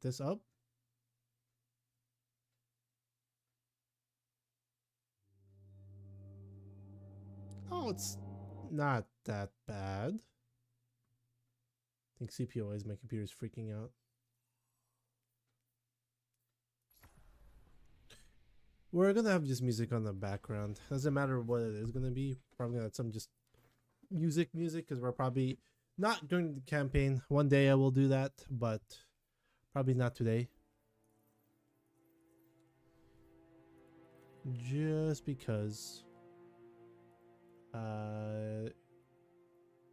this up. Oh, it's not that bad. I think CPU is my computer's freaking out. We're gonna have just music on the background. Doesn't matter what it is gonna be. Probably gonna have some just music because we're probably not doing the campaign. One day I will do that, but probably not today. Just because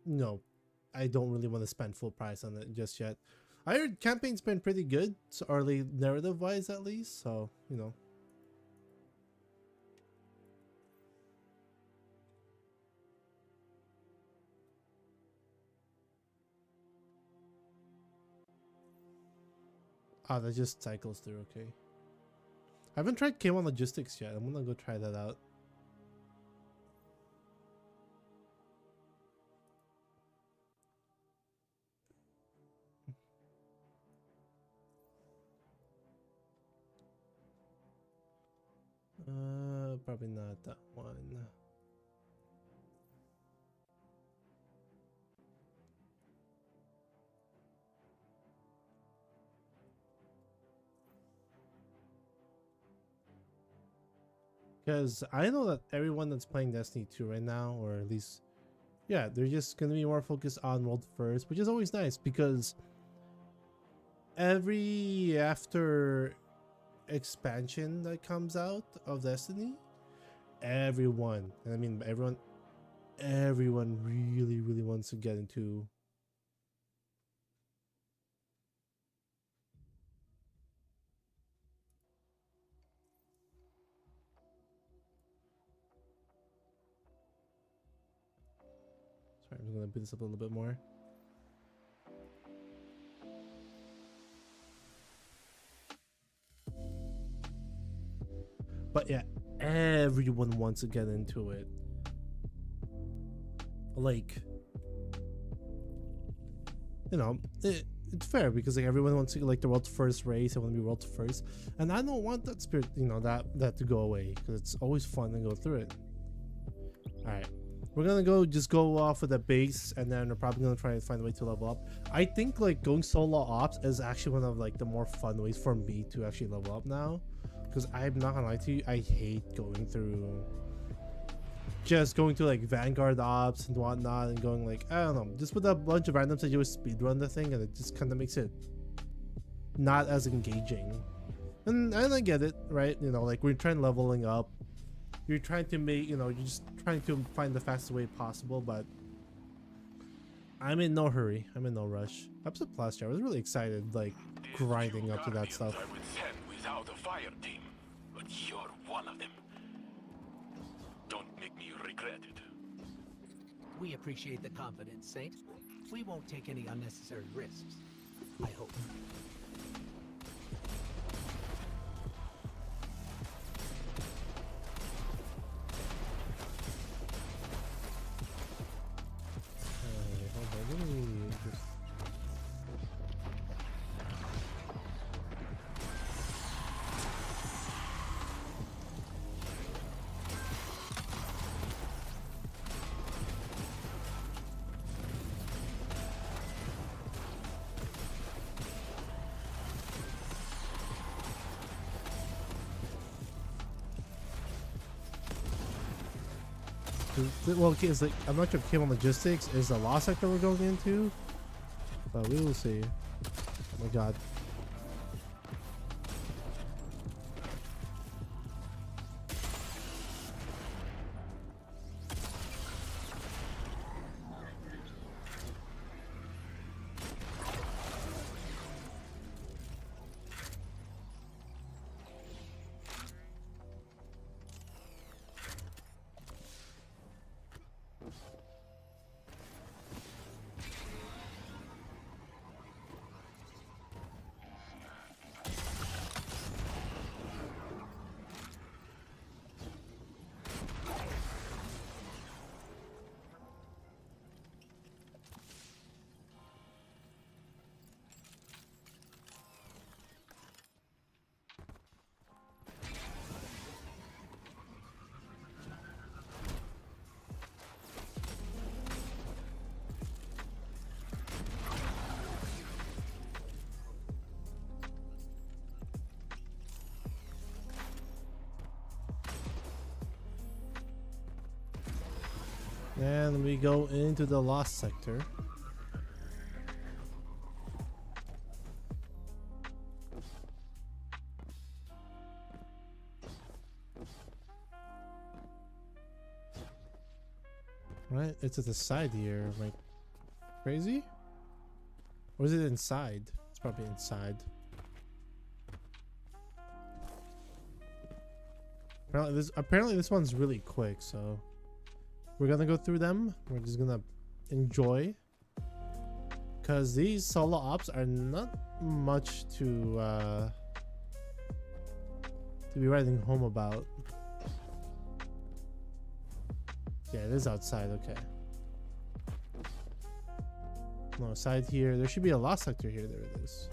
no, I don't really want to spend full price on it just yet. I heard campaign's been pretty good, so early narrative wise at least, so you know. Ah, that just cycles through, okay. I haven't tried K1 Logistics yet. I'm gonna go try that out. Probably not that one. Because I know that everyone that's playing Destiny 2 right now, or at least, yeah, they're just gonna be more focused on world first, which is always nice because every after expansion that comes out of Destiny, everyone, and I mean everyone really wants to get into sorry, I'm gonna beat this up a little bit more. But yeah, everyone wants to get into it. Like, you know, it's fair because like everyone wants to like the world's first race. I want to be world's first, and I don't want that spirit, you know, that to go away because it's always fun to go through it. All right, we're gonna go off with the base, and then we're probably gonna try and find a way to level up. I think like going solo ops is actually one of like the more fun ways for me to actually level up now, because I'm not gonna lie to you, I hate going through like Vanguard ops and whatnot and going like, I don't know, just with a bunch of randoms that you would speedrun the thing, and it just kind of makes it not as engaging. And I get it, right? You know, like we're trying leveling up, you're trying to make, you know, you're just trying to find the fastest way possible, but I'm in no hurry, I'm in no rush. Episode last year I was really excited, like grinding up to that stuff. I would send without a fire team, but you're one of them. Don't make me regret it. We appreciate the confidence, Saint. We won't take any unnecessary risks, I hope. Hold on, let me just... Well, okay, it's like, I'm not sure if K1 Logistics is the lost sector we're going into, but we will see. Oh my god. And we go into the lost sector. Right, it's at the side here. Am I crazy? Or is it inside? It's probably inside. Apparently this one's really quick, so we're gonna go through them. We're just gonna enjoy, because these solo ops are not much to be writing home about. Yeah, it is outside. Okay. No, side here. There should be a lost sector here. There it is.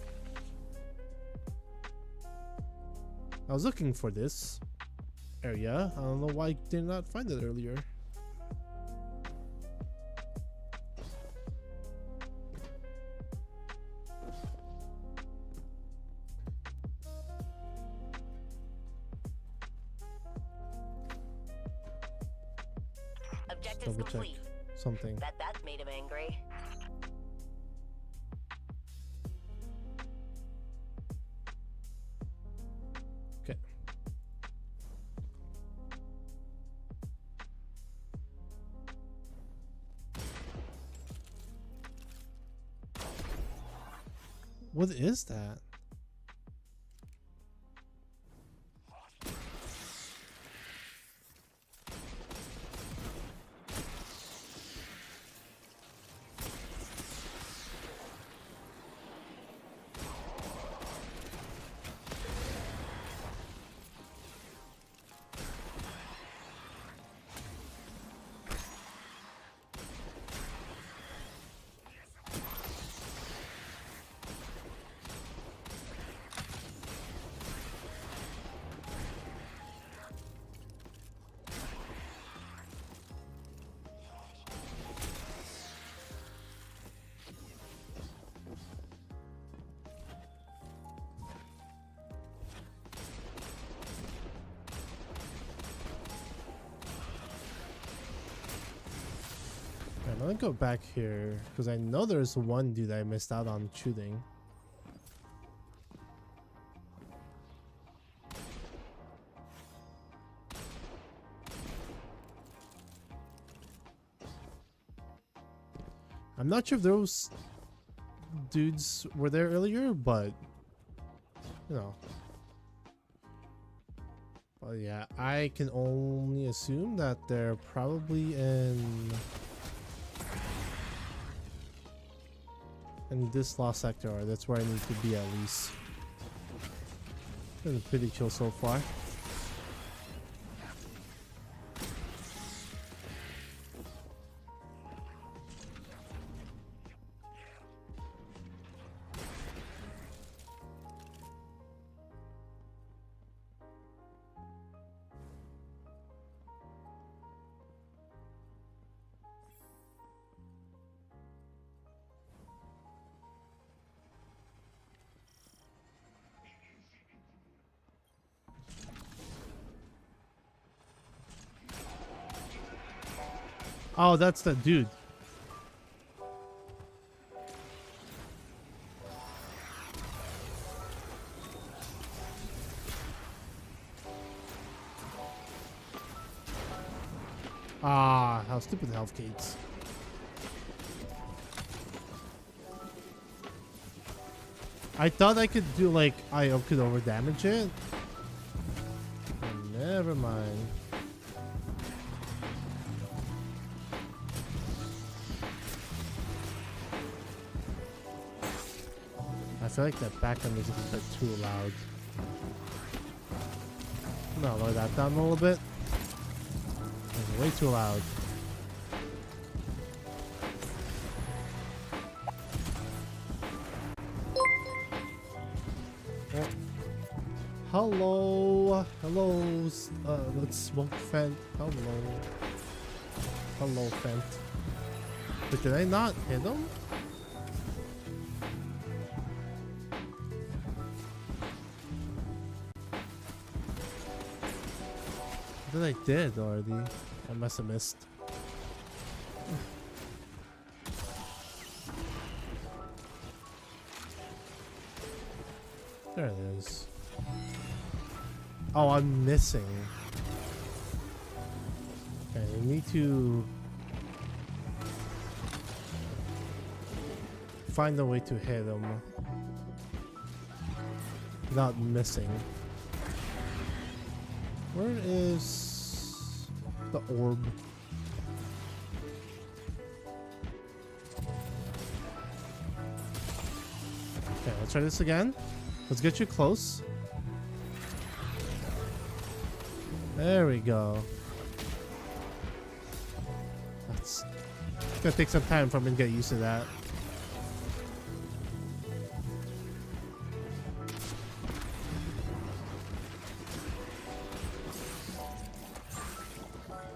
I was looking for this area. I don't know why I did not find it earlier. Objectives Double check complete. something. That made him angry. Okay. What is that? I'm gonna go back here because I know there's one dude I missed out on shooting. I'm not sure if those dudes were there earlier, but you know. Well, yeah, I can only assume that they're probably in this lost sector, or that's where I need to be at least. Been pretty chill so far. Oh, that's the dude. Ah, how stupid the health gates. I thought I could do like I could over damage it. Never mind. I feel like that background music is a bit too loud. I'm gonna lower that down a little bit. It's way too loud. Oh. Hello, hello, let's smoke Fent. Hello, hello, Fent. But did I not hit him? I thought I did already. I must have missed. There it is. Oh, I'm missing. Okay, I need to find a way to hit him without missing. Where is the orb? Okay, let's try this again. Let's get you close. There we go. It's gonna take some time for me to get used to that.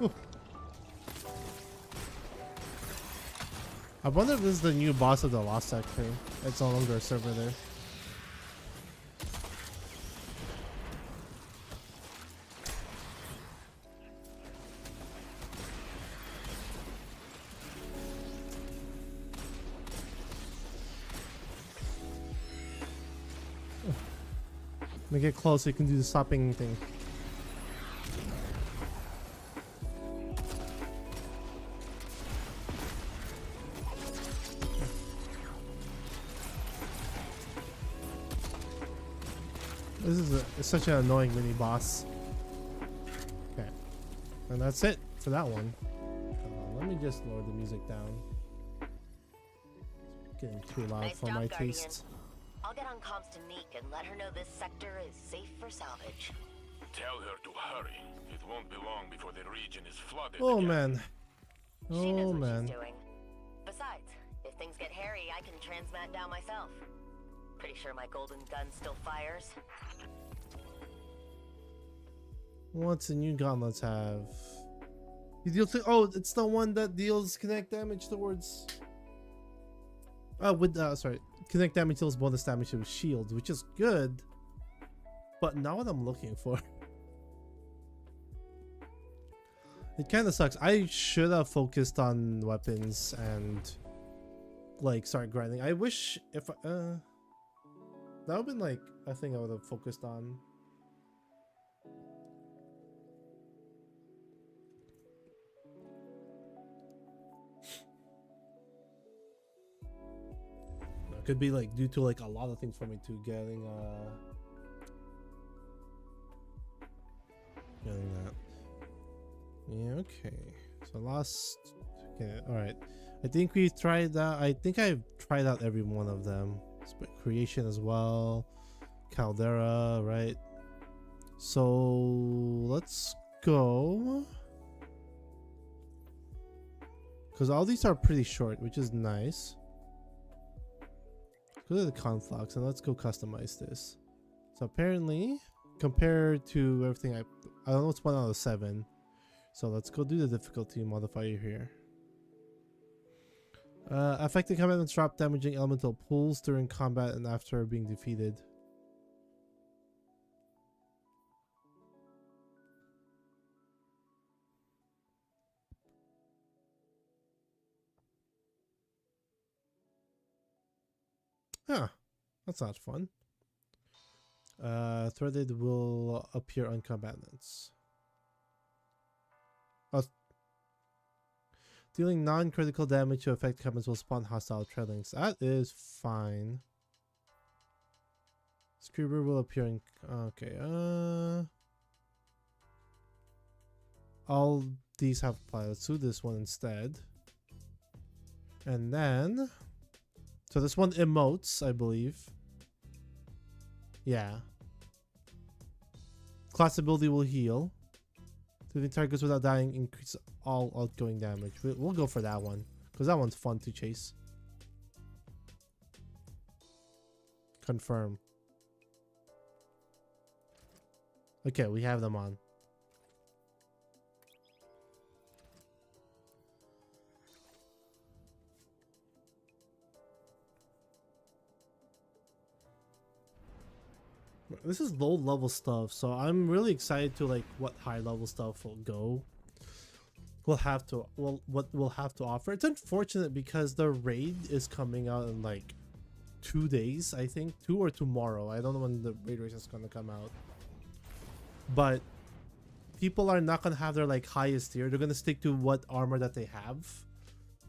Ooh. I wonder if this is the new boss of the Lost Sector. It's no longer a server there. When you get close, you can do the stopping thing. This is it's such an annoying mini boss. Okay, and that's it for that one. Let me just lower the music down. It's getting too loud for my taste. I'll get on comms to Neek and let her know this sector is safe for salvage. Tell her to hurry. It won't be long before the region is flooded. Oh again. man. She knows Oh what man. she's doing. Besides, if things get hairy, I can transmat down myself. Pretty sure my golden gun still fires. What's the new gauntlets have? You deal oh, it's the one that deals connect damage towards. Sorry, connect damage deals bonus damage to shields, which is good, but not what I'm looking for. It kind of sucks. I should have focused on weapons and like start grinding. I wish if that would have been like a thing I would have focused on. Could be like due to like a lot of things for me to getting that. Yeah, okay. So last, okay, all right. I think we tried that. I think I've tried out every one of them. Creation as well, Caldera, right? So let's go, because all these are pretty short, which is nice. Go to the conflux and let's go customize this. So apparently, compared to everything I don't know, it's 1 out of 7. So let's go do the difficulty modifier here. Affecting combatants drop damaging elemental pulls during combat and after being defeated. Huh, that's not fun. Threaded will appear on combatants. Dealing non-critical damage to affect combatants will spawn hostile treadlings. That is fine. Screamer will appear in... Okay, all these have applied. Let's do this one instead. And then... So this one emotes, I believe. Yeah. Class ability will heal. Hitting targets without dying, increase all outgoing damage. We'll go for that one, because that one's fun to chase. Confirm. Okay, we have them on. This is low level stuff, so I'm really excited to like what high level stuff will go. We'll have to what we'll have to offer. It's unfortunate because the raid is coming out in like 2 days, I think, 2 or tomorrow. I don't know when the raid race is gonna come out, but people are not gonna have their like highest tier. They're gonna stick to what armor that they have,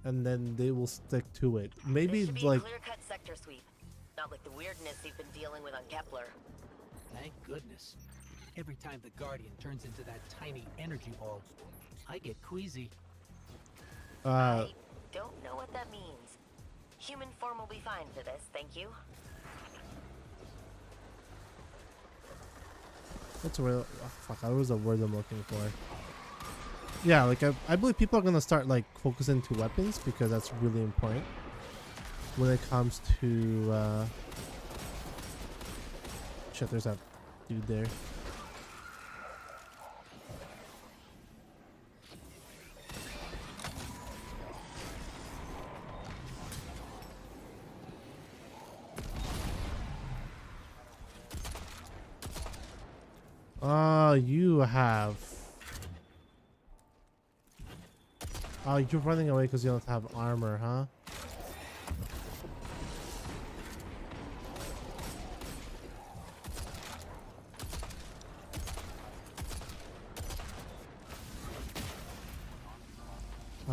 and then they will stick to it. Maybe This should be like a clear-cut sector sweep, not like the weirdness you've been dealing with on Kepler. Thank goodness. Every time the Guardian turns into that tiny energy ball, I get queasy. I don't know what that means. Human form will be fine for this, thank you. what's a real fuck, I was the word I'm looking for. Yeah, like I believe people are gonna start like focusing to weapons because that's really important when it comes to shit, there's that dude there. You have. Oh, you're running away because you don't have armor, huh?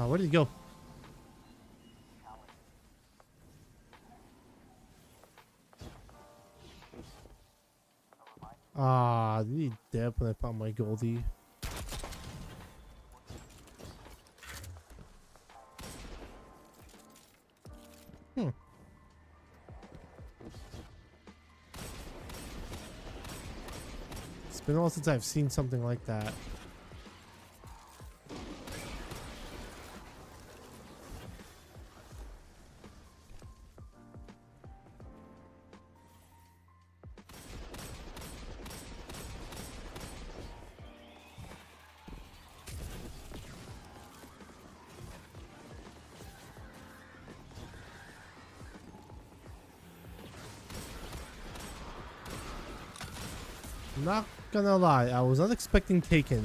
Where did he go? Did he dip when I found my Goldie? It's been a while since I've seen something like that. Not gonna lie, I was not expecting Taken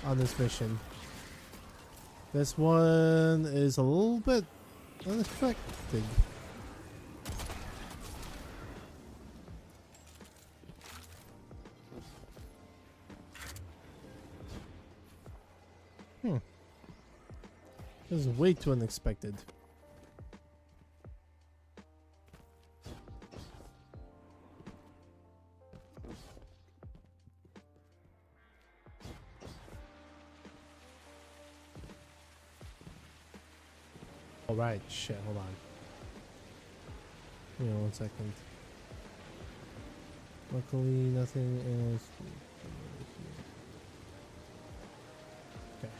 on this mission. This one is a little bit unexpected. This is way too unexpected. Alright, shit, hold on. Give me 1 second. Luckily, nothing is... Okay.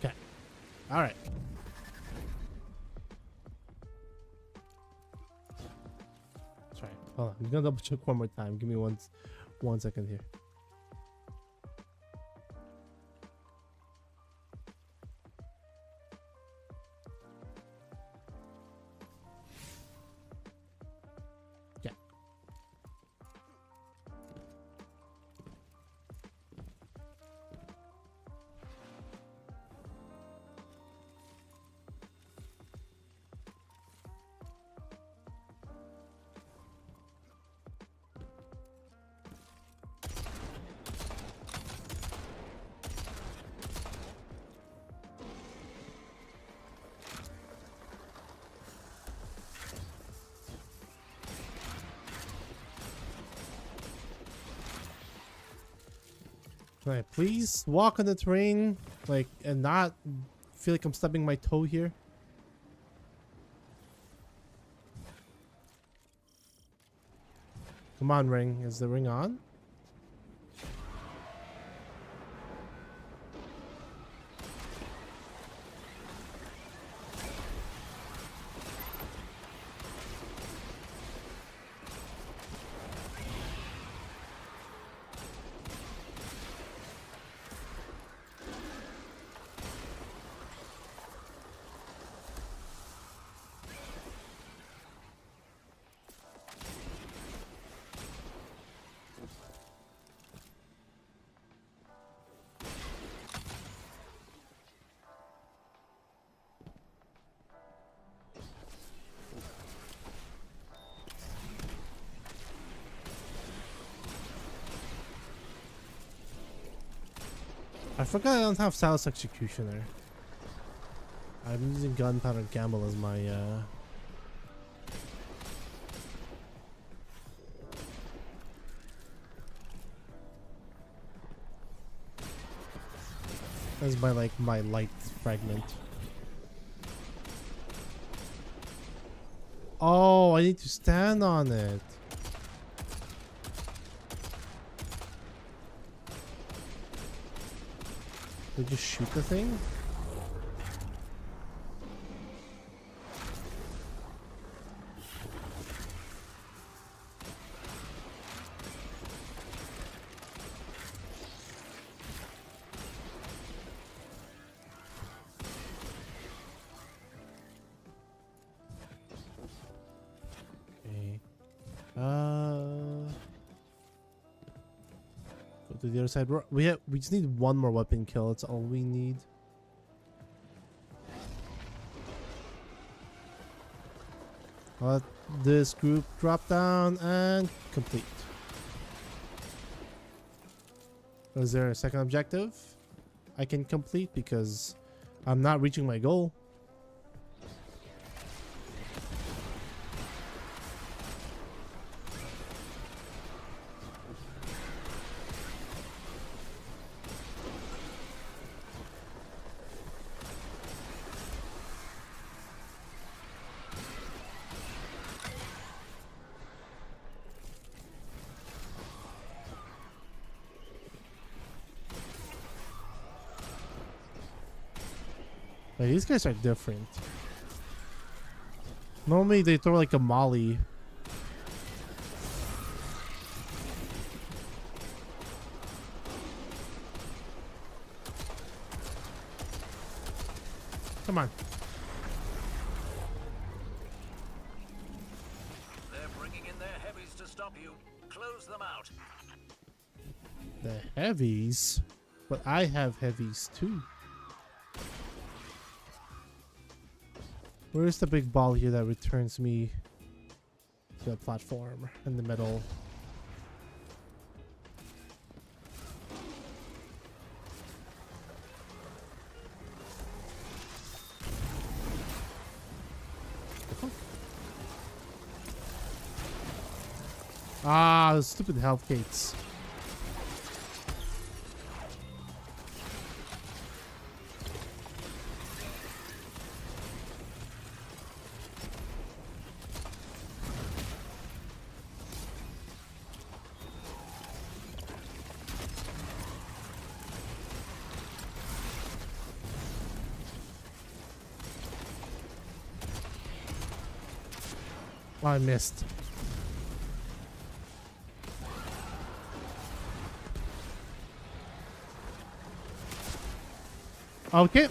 Okay. Alright. That's right. Hold on. I'm gonna double check one more time. Give me 1 second here. Can I please walk on the terrain, like, and not feel like I'm stubbing my toe here? Come on, ring. Is the ring on? I forgot I don't have Silas Executioner. I'm using Gunpowder Gamble as my like my light fragment. Oh, I need to stand on it. Did you shoot the thing? Go to the other side. We just need one more weapon kill. That's all we need. Let this group drop down and complete. Is there a second objective I can complete because I'm not reaching my goal? Like, these guys are different. Normally they throw like a molly. Come on. They're bringing in their heavies to stop you. Close them out. The heavies? But I have heavies too. Where's the big ball here that returns me to the platform in the middle? Ah, the stupid health gates. Oh, I missed. Okay.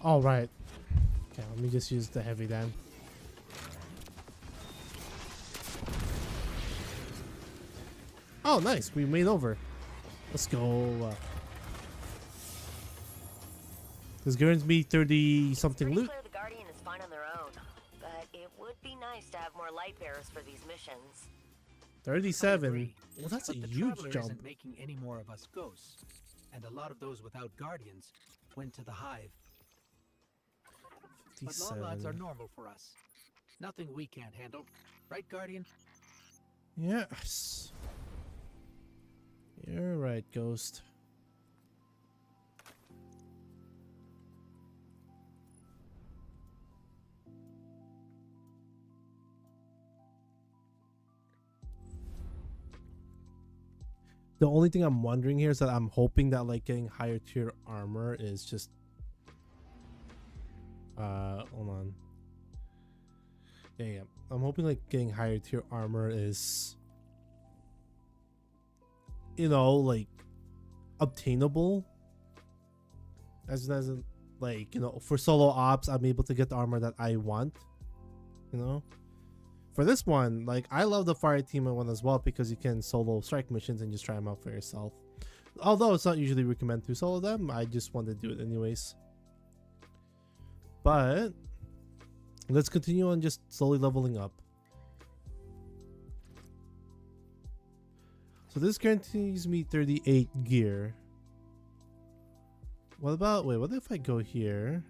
All right. Okay, let me just use the heavy then. Oh, nice. We made over. Let's go. This guarantees me 30 something Pretty loot. clear the Guardian is fine on their own, but it would be nice to have more light bearers for these missions. 37. Agree. Well, that's a But the huge Traveler jump. isn't making any more of us ghosts, and a lot of those without guardians went to the hive. But long odds are 57. normal for us. Nothing we can't handle, right, Guardian? Yes. You're right, Ghost. The only thing I'm wondering here is that I'm hoping that like getting higher tier armor is just hold on. Yeah. I'm hoping like getting higher tier armor is, you know, like obtainable as like, you know, for solo ops I'm able to get the armor that I want, you know. For this one, like, I love the fire team one as well because you can solo strike missions and just try them out for yourself. Although it's not usually recommended to solo them, I just want to do it anyways. But let's continue on just slowly leveling up. So this guarantees me 38 gear. What about, wait, what if I go here?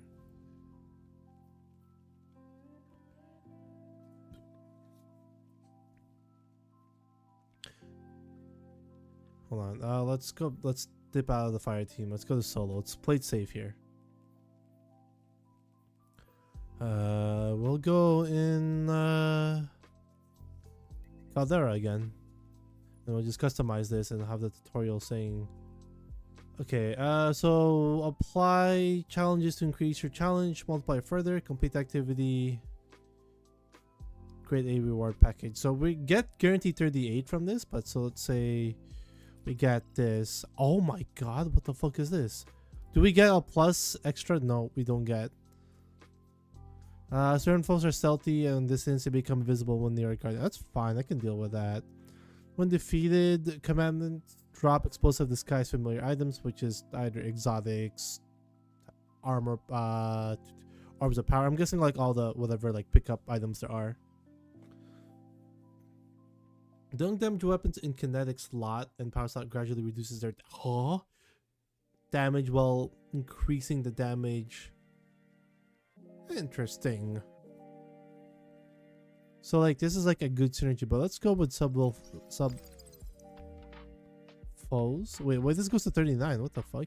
Hold on, let's dip out of the fire team. Let's go to solo. Let's play it safe here. We'll go in Caldera again. And we'll just customize this and have the tutorial saying, okay, so apply challenges to increase your challenge, multiply further, complete activity, create a reward package. So we get guaranteed 38 from this, but so let's say we get this. Oh my god, what the fuck is this? Do we get a plus extra? No, we don't get. Certain foes are stealthy and distance, they become visible when they are guarded. That's fine, I can deal with that. When defeated, commandments drop explosive disguise familiar items, which is either exotics, armor, orbs of power. I'm guessing like all the whatever like pickup items there are. Don't damage weapons in kinetic slot and power slot gradually reduces their damage while increasing the damage. Interesting. So like this is like a good synergy, but let's go with sub foes. Wait, this goes to 39. What the fuck?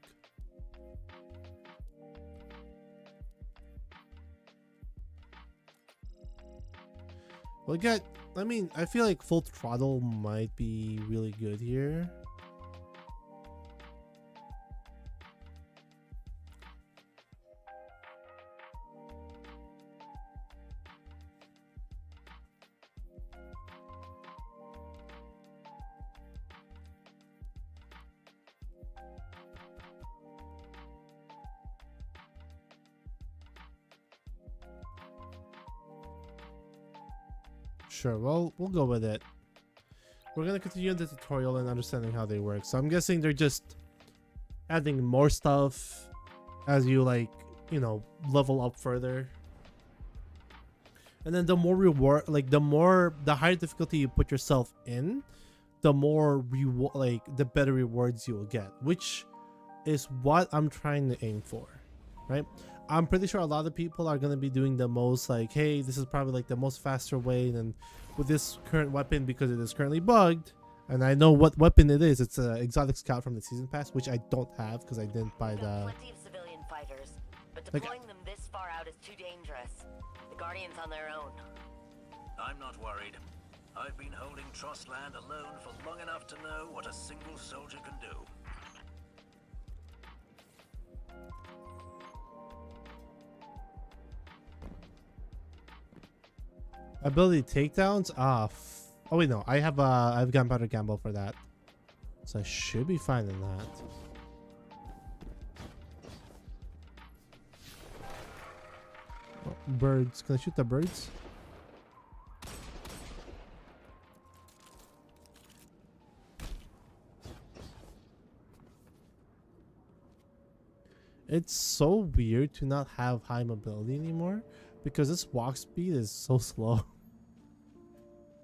Well, I mean, I feel like full throttle might be really good here. Sure, well, we'll go with it. We're gonna continue the tutorial and understanding how they work. So I'm guessing they're just adding more stuff as you like, you know, level up further. And then the more reward, like the higher difficulty you put yourself in, the more the better rewards you will get, which is what I'm trying to aim for, right? I'm pretty sure a lot of people are going to be doing the most like, hey, this is probably like the most faster way than with this current weapon because it is currently bugged. And I know what weapon it is. It's an exotic scout from the season pass, which I don't have because I didn't buy the... Plenty of civilian fighters, but deploying them this far out is too dangerous. The Guardian's on their own. I'm not worried. I've been holding Trust Land alone for long enough to know what a single soldier can do. Ability takedowns? Oh wait, no. I have gunpowder gamble for that. So I should be fine in that. Oh, birds. Can I shoot the birds? It's so weird to not have high mobility anymore because this walk speed is so slow.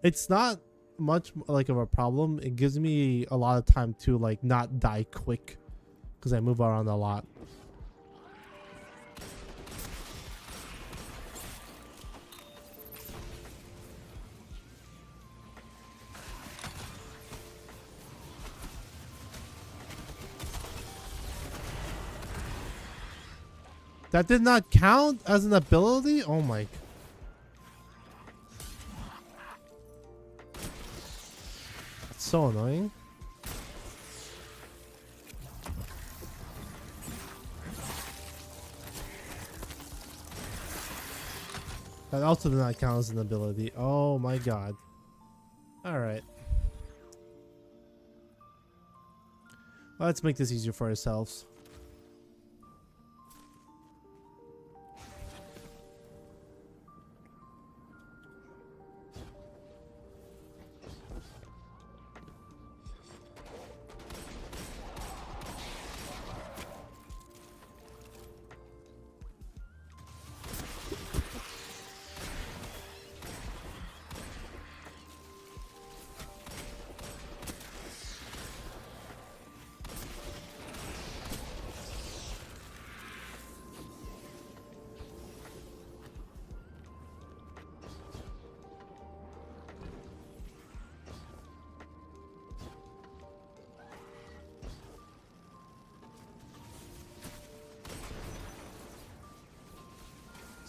It's not much like of a problem. It gives me a lot of time to like not die quick because I move around a lot. That did not count as an ability? Oh my. That's so annoying. That also did not count as an ability. Oh my god. Alright. Let's make this easier for ourselves.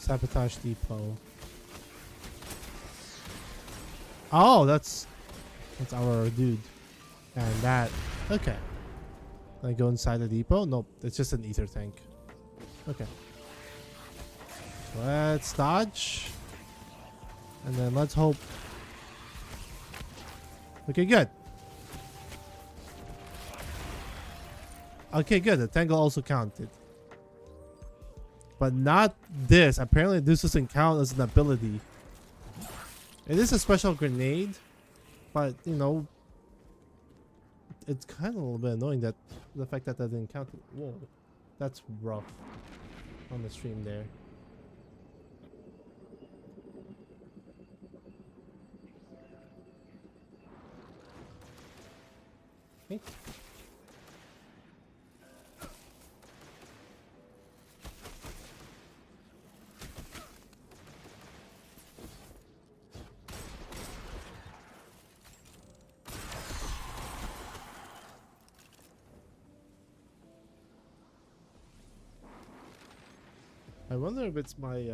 Sabotage depot. Oh, that's our dude. And that, okay. Can I go inside the depot? Nope, it's just an ether tank. Okay. Let's dodge. And then let's hope. Okay, good. Okay, good. The tangle also counted. But not this. Apparently this doesn't count as an ability. It is a special grenade. But, you know, it's kind of a little bit annoying that the fact that didn't count. Whoa. That's rough on the stream there. Okay. I wonder if it's my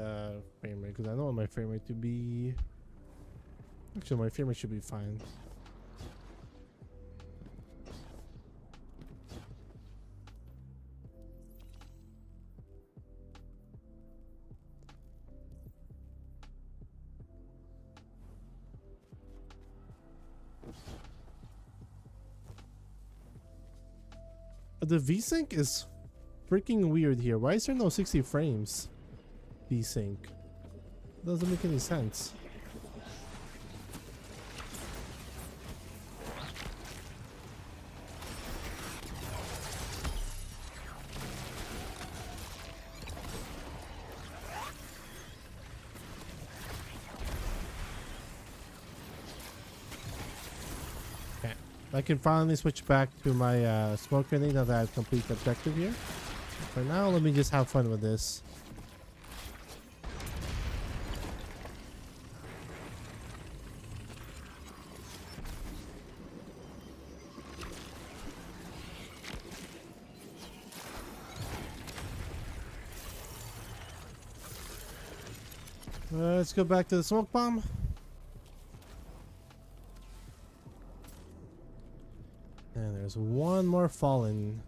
frame rate, because I don't want my frame rate to be... Actually, my frame rate should be fine. The VSync is freaking weird here. Why is there no 60 frames VSync? Doesn't make any sense. Okay, I can finally switch back to my smoke grenade now that I've completed the objective here. For now, let me just have fun with this. Let's go back to the smoke bomb. And there's one more fallen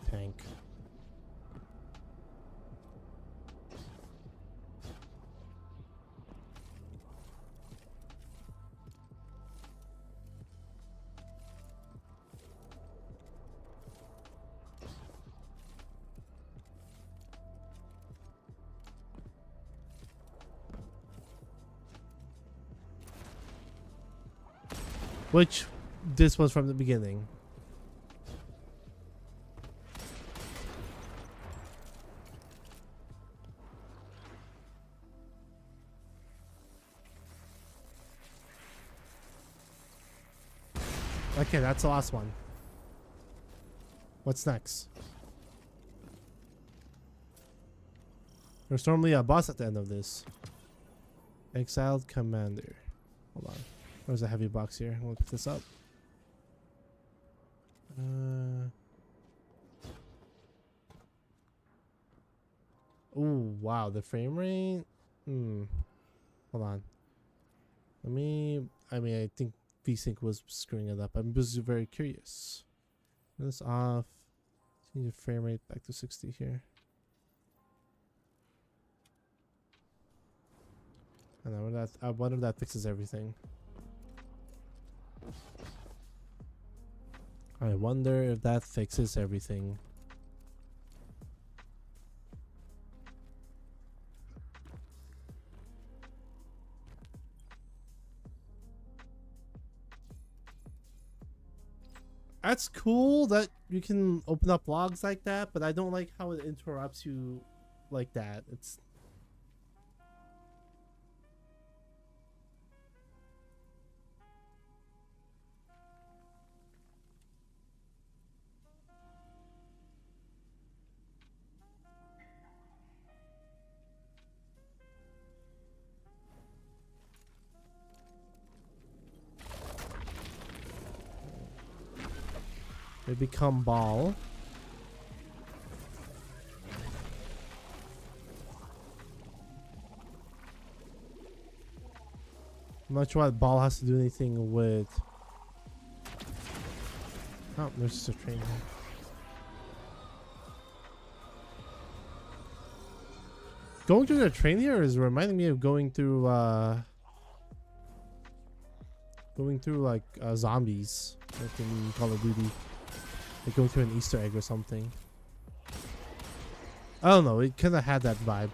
tank. Which this was from the beginning. Okay, that's the last one. What's next? There's normally a boss at the end of this. Exiled Commander. Hold on. There's a heavy box here. We'll pick this up. Oh, wow. The frame rate? Hold on. I think VSync was screwing it up. I'm just very curious. Turn this off. Change the frame rate back to 60 here. And I wonder if that fixes everything. I wonder if that fixes everything. That's cool that you can open up logs like that, but I don't like how it interrupts you like that. It's they become ball. I'm not sure what ball has to do anything with. Oh, there's just a train here. Going through the train here is reminding me of going through like zombies, like in Call of Duty. Like going through an Easter egg or something. I don't know, it kind of had that vibe.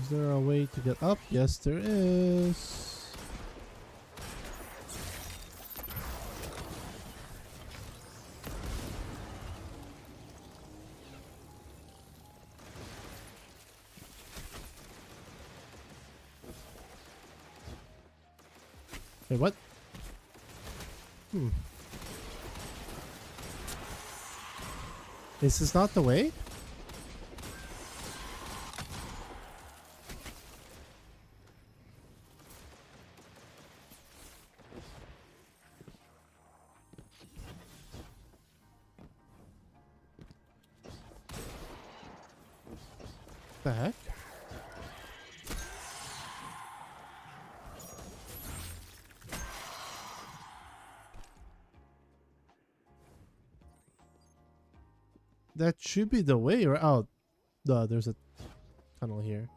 Is there a way to get up? Yes, there is. Wait, what? Is this not the way? The heck? That should be the way, right? Oh, there's a tunnel here.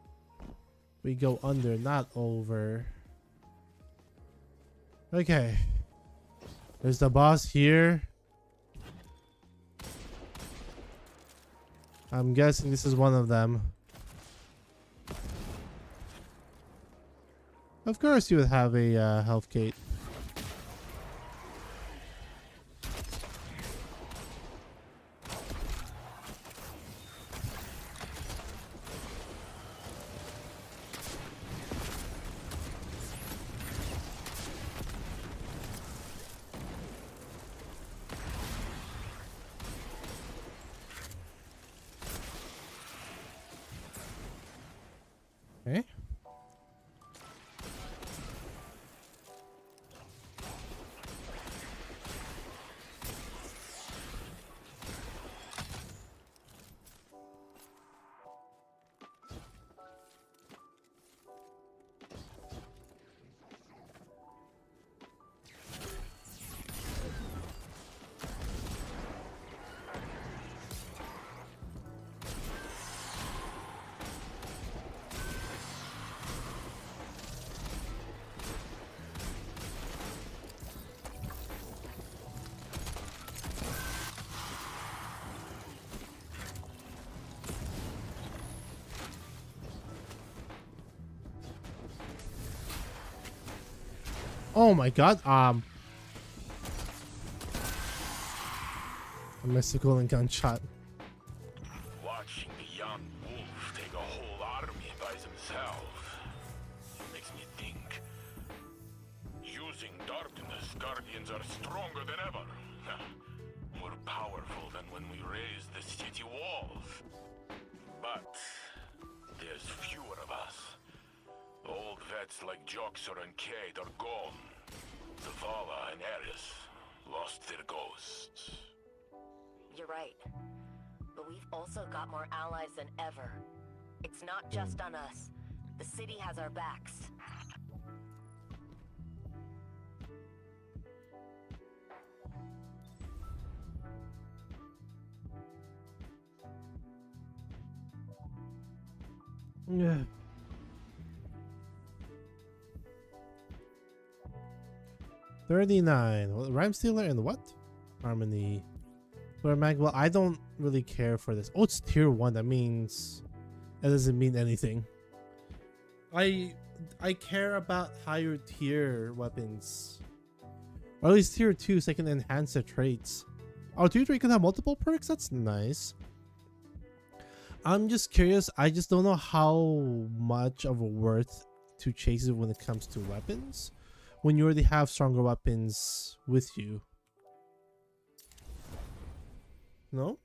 We go under, not over. Okay. There's the boss here. I'm guessing this is one of them. Of course you would have a health gate. Okay. Oh my god, I missed a golden gunshot. Watching the young wolf take a whole army by himself makes me think. Using darkness, guardians are stronger than ever. More powerful than when we raised the city walls. But there's fewer of us. Old vets like Joxer and Kate are gone. Zavala and Eris lost their ghosts. You're right. But we've also got more allies than ever. It's not just on us. The city has our backs. Yeah. $39. Rhyme Stealer and what? Harmony. Well, I don't really care for this. Oh, it's tier 1. That means it doesn't mean anything. I care about higher tier weapons, or at least tier 2, so I can enhance the traits. Oh, tier 3 can have multiple perks. That's nice. I'm just curious. I just don't know how much of a worth to chase it when it comes to weapons, when you already have stronger weapons with you. No?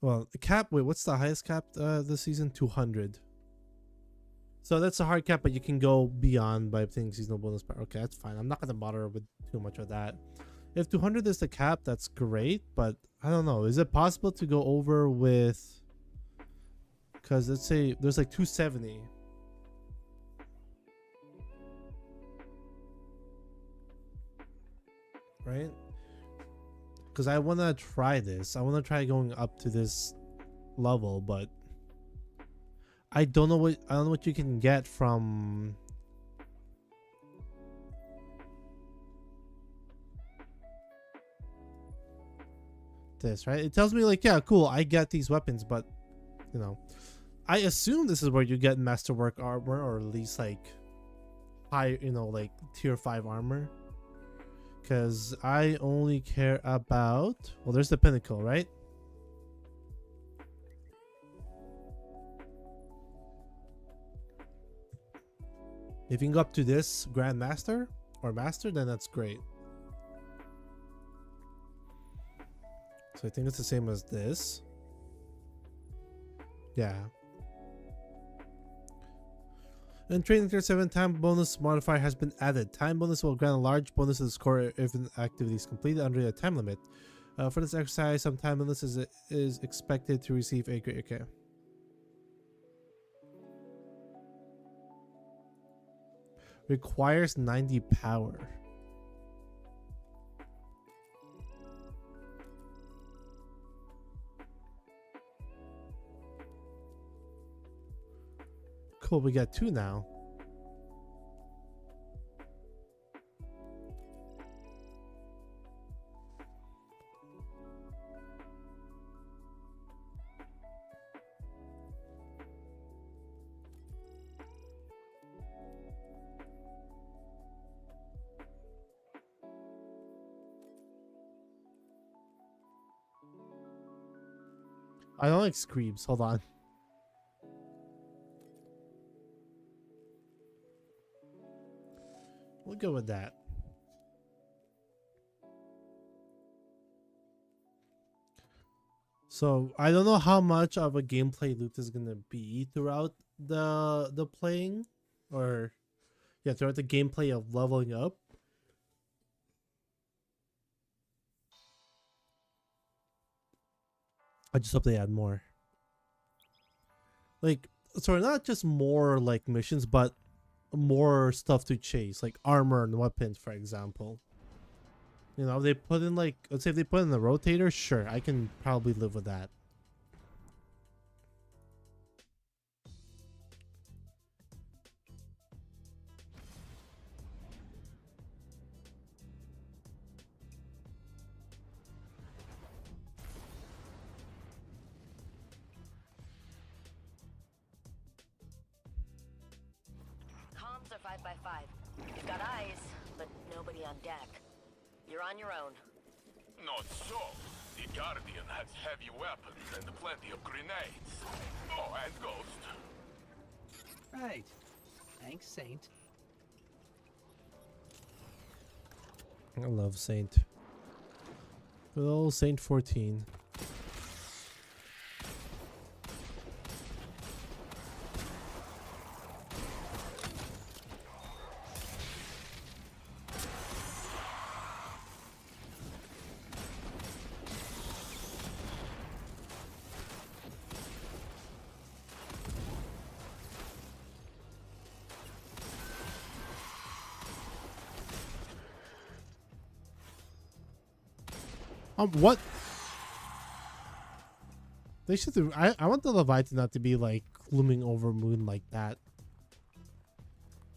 Well, the cap, wait, what's the highest cap this season? 200. So that's a hard cap, but you can go beyond by playing seasonal bonus power. Okay, that's fine. I'm not going to bother with too much of that. If 200 is the cap, that's great, but I don't know. Is it possible to go over with... Because let's say there's like 270. Right? Because I want to try this. I want to try going up to this level, but I don't know what you can get from this, right? It tells me like, yeah, cool, I get these weapons, but you know, I assume this is where you get masterwork armor, or at least like high, you know, like tier 5 armor. Because I only care about, well, there's the pinnacle, right? If you can go up to this Grandmaster or Master, then that's great. So I think it's the same as this. Yeah. And training tier 7 time bonus modifier has been added. Time bonus will grant a large bonus to the score if an activity is completed under a time limit. For this exercise, some time bonus is expected to receive a great. Okay. Requires 90 power. Cool, we got 2 now. I don't like screams. Hold on. We'll go with that. So I don't know how much of a gameplay loop is gonna be throughout the playing, or yeah, throughout the gameplay of leveling up. I just hope they add more. Like, so not just more like missions, but more stuff to chase, like armor and weapons, for example. You know, they put in like, let's say if they put in the rotator, sure, I can probably live with that. Comms are 5x5. You've got eyes, but nobody on deck. You're on your own. Not so. The Guardian has heavy weapons and plenty of grenades. Oh, and Ghost. Right. Thanks, Saint. I love Saint. Good old Saint 14. What? They should do. I want the Leviathan not to be like looming over Moon like that.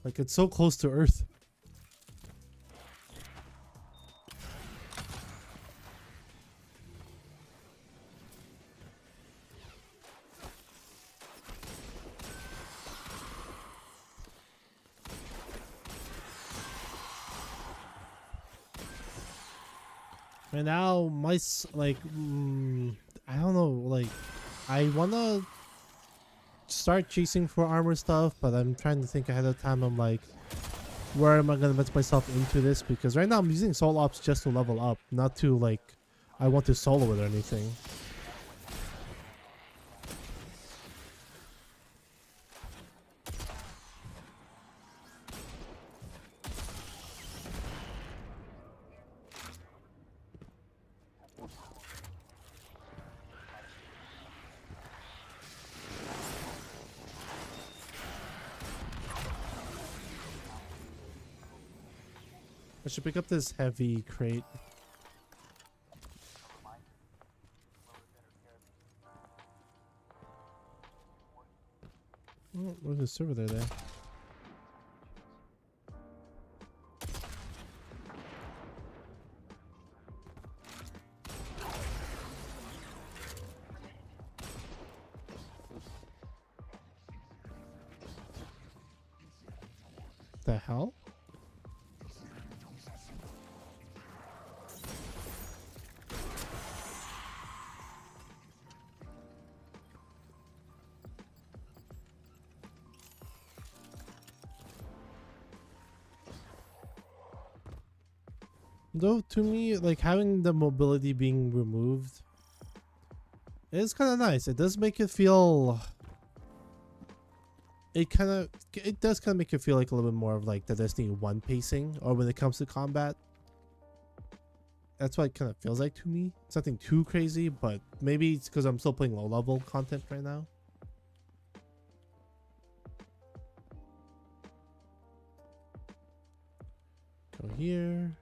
Like it's so close to Earth. Right now, like, I don't know, like, I wanna start chasing for armor stuff, but I'm trying to think ahead of time. I'm like, where am I gonna put myself into this? Because right now I'm using soul ops just to level up, not to like, I want to solo it or anything. I should pick up this heavy crate. Oh, where's the server there? The hell? Though to me, like having the mobility being removed is kind of nice. It does make it feel. It does kind of make it feel like a little bit more of like the Destiny 1 pacing, or when it comes to combat. That's what it kind of feels like to me. It's nothing too crazy, but maybe it's because I'm still playing low level content right now. Go here.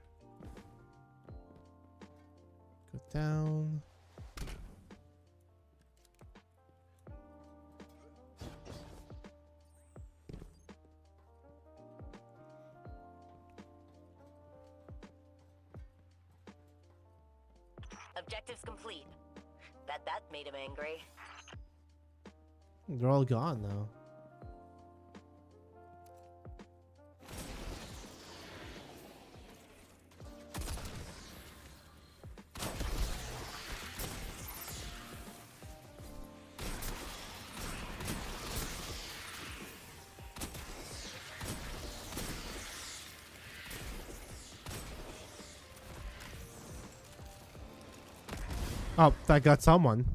Go down. Objectives complete. That made him angry. They're all gone now. Oh, that got someone.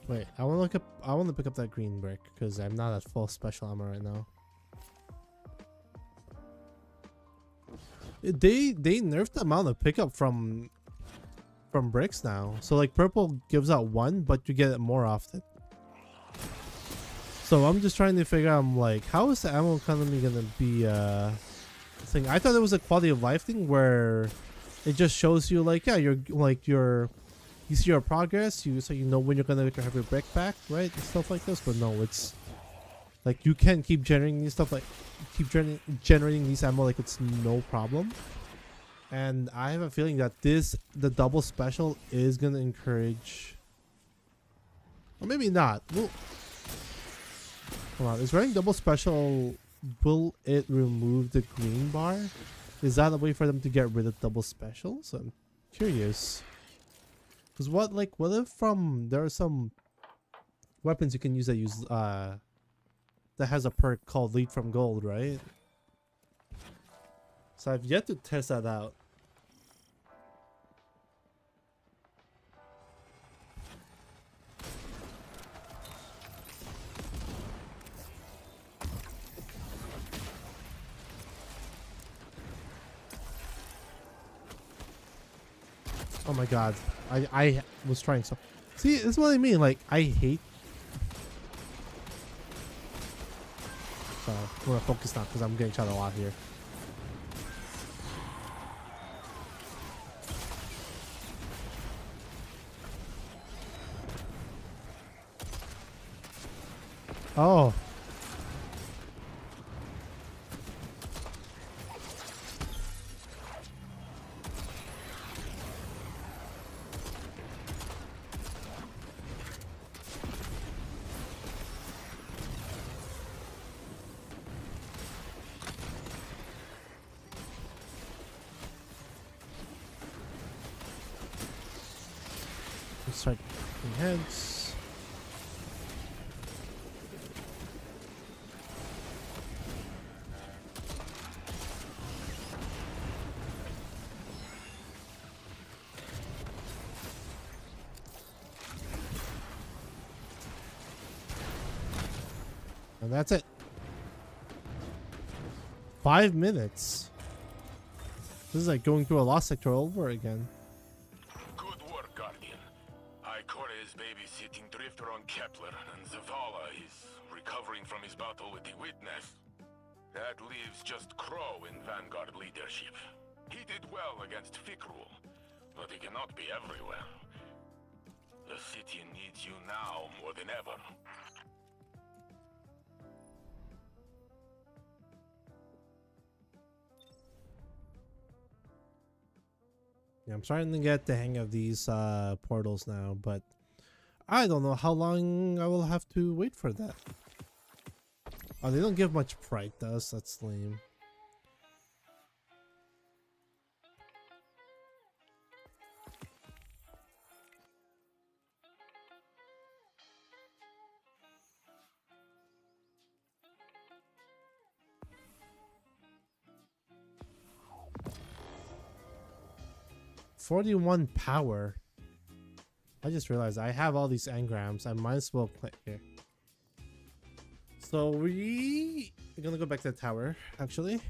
Wait, I want to look up. I want to pick up that green brick because I'm not at full special armor right now. They nerfed the amount of pickup from bricks now. So like purple gives out one, but you get it more often. So I'm just trying to figure out, I'm like, how is the ammo economy gonna be thing? I thought it was a quality of life thing where it just shows you like, yeah, you're like you see your progress, so you know when you're gonna have your brick back, right? And stuff like this. But no, it's like you can keep generating these stuff, like keep generating these ammo like it's no problem. And I have a feeling that the double special is gonna encourage, or maybe not. Well, come on, is running double special, will it remove the green bar? Is that a way for them to get rid of double specials? I'm curious. Because what if there are some weapons you can use that has a perk called Lead from Gold, right? So I've yet to test that out. Oh my god. I was trying so. See, this is what I mean. Like, I hate. So, I'm gonna focus now because I'm getting shot a lot here. Oh. start clicking heads. And that's it. 5 minutes. This is like going through a lost sector all over again. Good work, Guardian. Ikora is babysitting Drifter on Kepler, and Zavala is recovering from his battle with the Witness. That leaves just Crow in Vanguard leadership. He did well against Fikrul, but he cannot be everywhere. The city needs you now more than ever. Yeah, I'm starting to get the hang of these portals now, but I don't know how long I will have to wait for that. Oh, they don't give much fright to us. That's lame. "41 power." I just realized I have all these engrams. I might as well play here. So we're gonna go back to the tower, actually.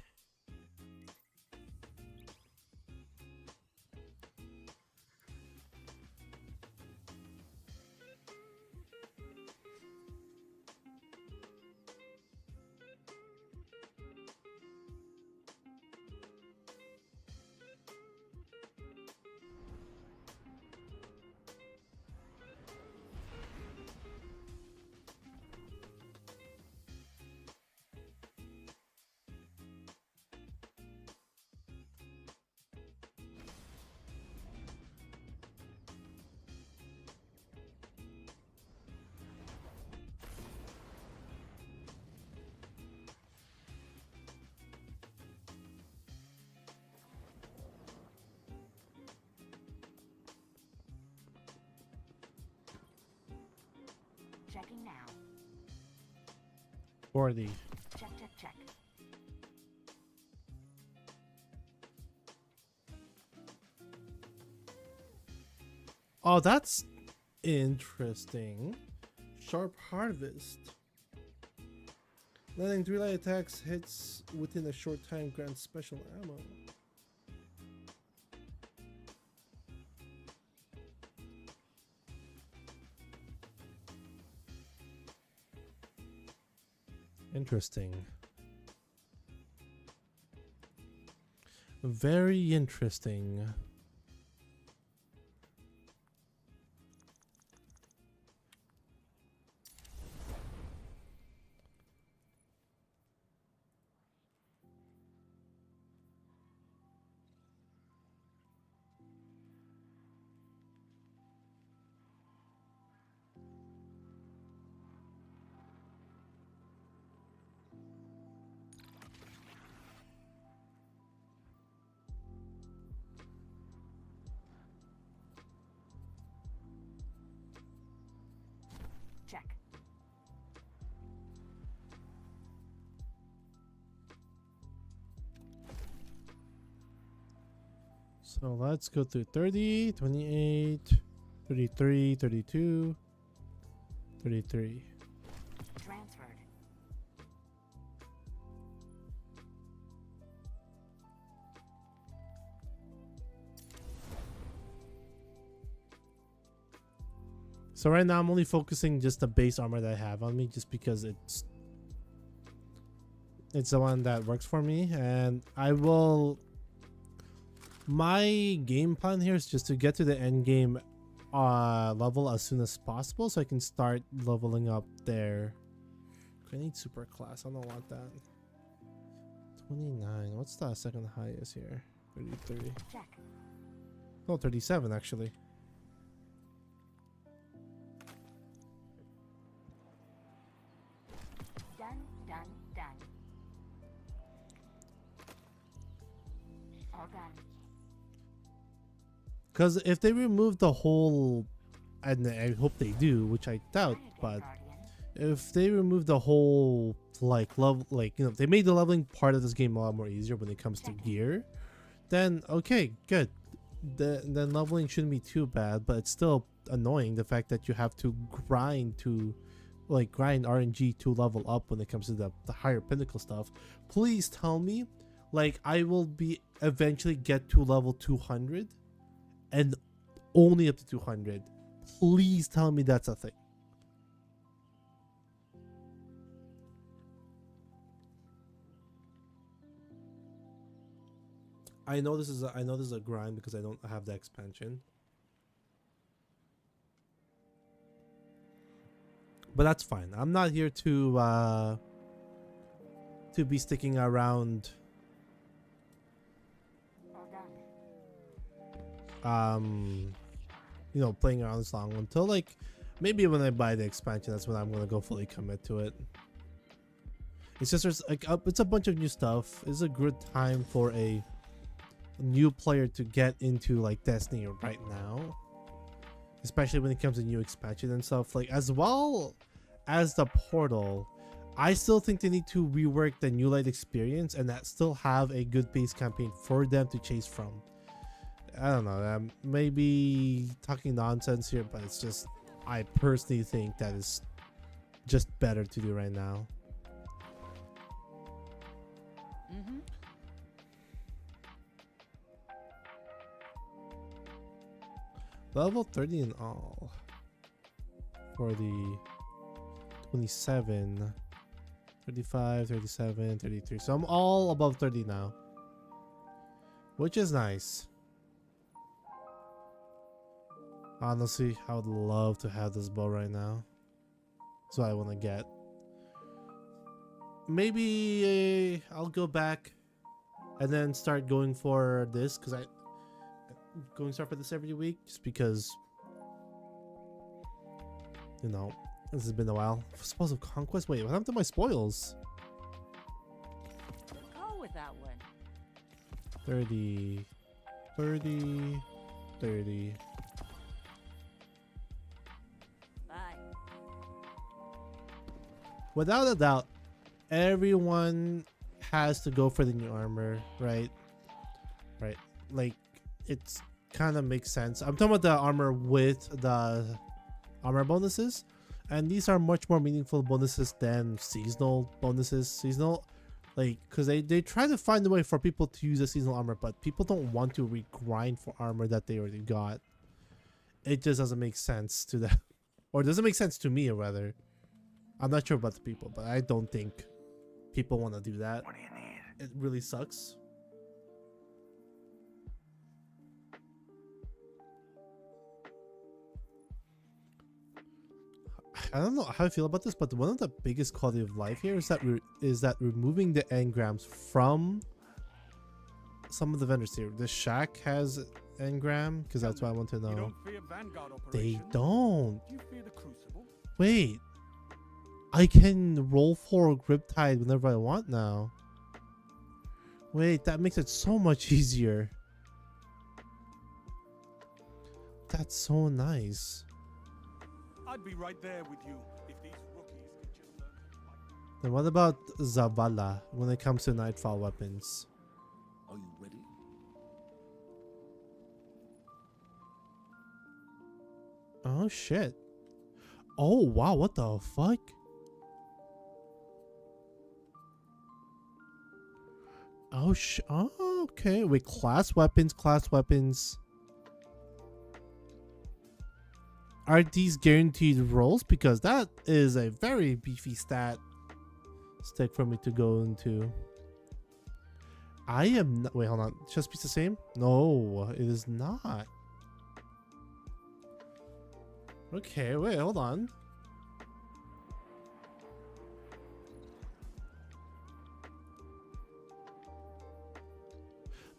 Checking now. 40. Check, check, check. Oh, that's interesting. Sharp Harvest. Letting 3 light attacks hits within a short time grants special ammo. Interesting. Very interesting. Check. So let's go through 30, 28, 33, 32, 33. Transferred. So right now I'm only focusing just the base armor that I have on me, just because it's the one that works for me. And I will, my game plan here is just to get to the end game level as soon as possible, so I can start leveling up there. I need super class. I don't want that. 29. What's the second highest here? 33. Check. No, 37 actually. Done, done, done. All done. Because if they remove the whole and I hope they do, which I doubt, but Guardian. if they remove the whole like level, like, you know, if they made the leveling part of this game a lot more easier when it comes to gear, then okay, good. Then leveling shouldn't be too bad, but it's still annoying the fact that you have to grind to like grind RNG to level up when it comes to the higher pinnacle stuff. Please tell me like I will be eventually get to level 200 and only up to 200. Please tell me that's a thing. I know this is a grind because I don't have the expansion. But that's fine. I'm not here to be sticking around All done. you know, playing around this long until like maybe when I buy the expansion, that's when I'm gonna go fully commit to it. It's just there's like it's a bunch of new stuff. It's a good time for a new player to get into like Destiny right now, especially when it comes to new expansion and stuff, like as well as the portal. I still think they need to rework the New Light experience and that still have a good base campaign for them to chase from. I don't know, maybe talking nonsense here, but it's just I personally think that is just better to do right now. Level 30 in all for the 27, 35, 37, 33. So I'm all above 30 now, which is nice. Honestly, I would love to have this bow right now. That's what I want to get. Maybe I'll go back and then start going for this, because I'm going to start for this every week just because, you know, this has been a while. Spoils of Conquest? Wait, what happened to my spoils? Go with that one. 30, 30, 30. Bye. Without a doubt, everyone has to go for the new armor, right? Right. Like, it's kind of makes sense. I'm talking about the armor with the armor bonuses, and these are much more meaningful bonuses than seasonal bonuses. Seasonal, like, because they try to find a way for people to use a seasonal armor, but people don't want to regrind for armor that they already got. It just doesn't make sense to them, or it doesn't make sense to me, or rather. I'm not sure about the people, but I don't think people want to do that. What do you need? It really sucks. I don't know how I feel about this, but one of the biggest quality of life here is that removing the engrams from some of the vendors here. The shack has engram, because that's what I want to know. You don't fear Vanguard They operations? don't. Do you fear the Crucible? Wait. I can roll for Griptide whenever I want now. Wait, that makes it so much easier. That's so nice. I'd be right there with you if these rookies could just learn to fight. Then what about Zavala when it comes to Nightfall weapons? Are you ready? Oh shit. Oh wow, what the fuck? Oh okay. Wait, class weapons. Are these guaranteed rolls? Because that is a very beefy stat stick for me to go into. I am not. Wait, hold on. Chest piece the same? No, it is not. Okay, wait, hold on.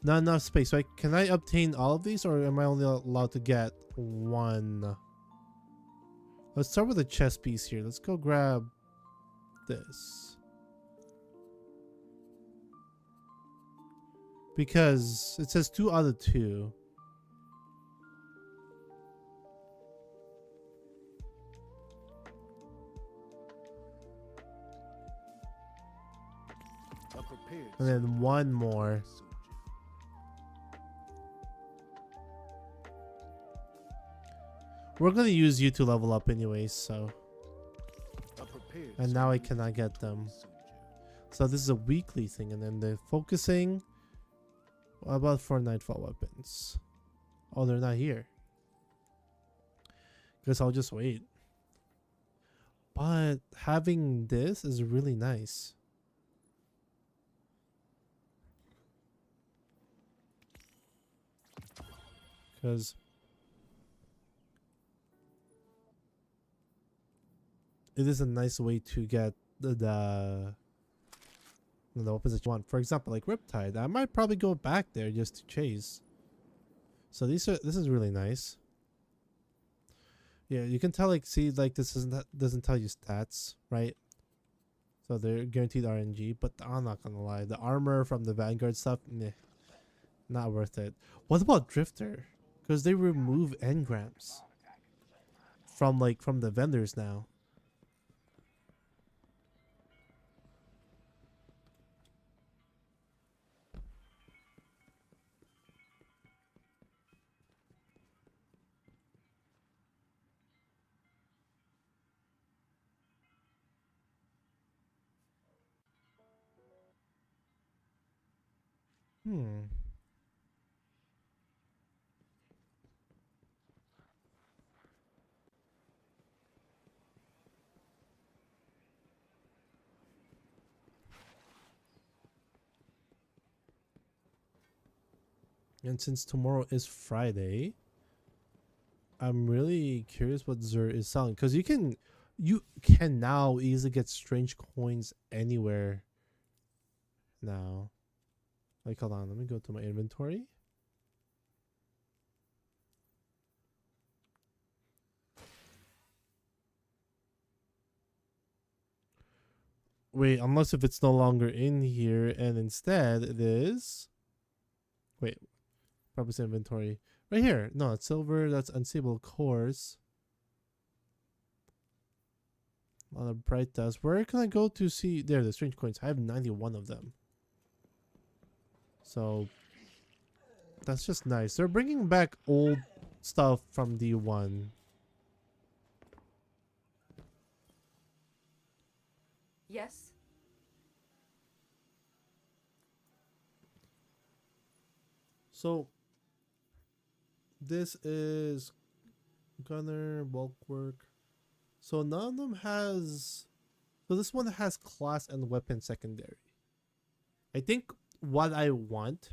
Not enough space. So can I obtain all of these, or am I only allowed to get one? Let's start with a chest piece here. Let's go grab this. Because it says 2 out of 2. and then one more. We're gonna use you to level up anyways, so. And now I cannot get them. So this is a weekly thing, and then they're focusing. What about for nightfall weapons? Oh, they're not here. Guess I'll just wait. But having this is really nice. Because it is a nice way to get the weapons that you want. For example, like Riptide, I might probably go back there just to chase. So this is really nice. Yeah, you can tell, like, see, like, this doesn't tell you stats, right? So they're guaranteed RNG, but I'm not gonna lie, the armor from the Vanguard stuff, meh, not worth it. What about Drifter? Because they remove engrams from the vendors now. And since tomorrow is Friday, I'm really curious what Zur is selling, because you can now easily get strange coins anywhere now. Like, hold on, let me go to my inventory. Wait, unless if it's no longer in here, and instead it is. Wait, purpose inventory. Right here. No, it's silver. That's unstable cores. A lot of bright dust. Where can I go to see? There, the strange coins. I have 91 of them. So that's just nice. They're bringing back old stuff from D1. Yes. So this is gunner bulk work. So none of them has. So this one has class and weapon secondary. I think what I want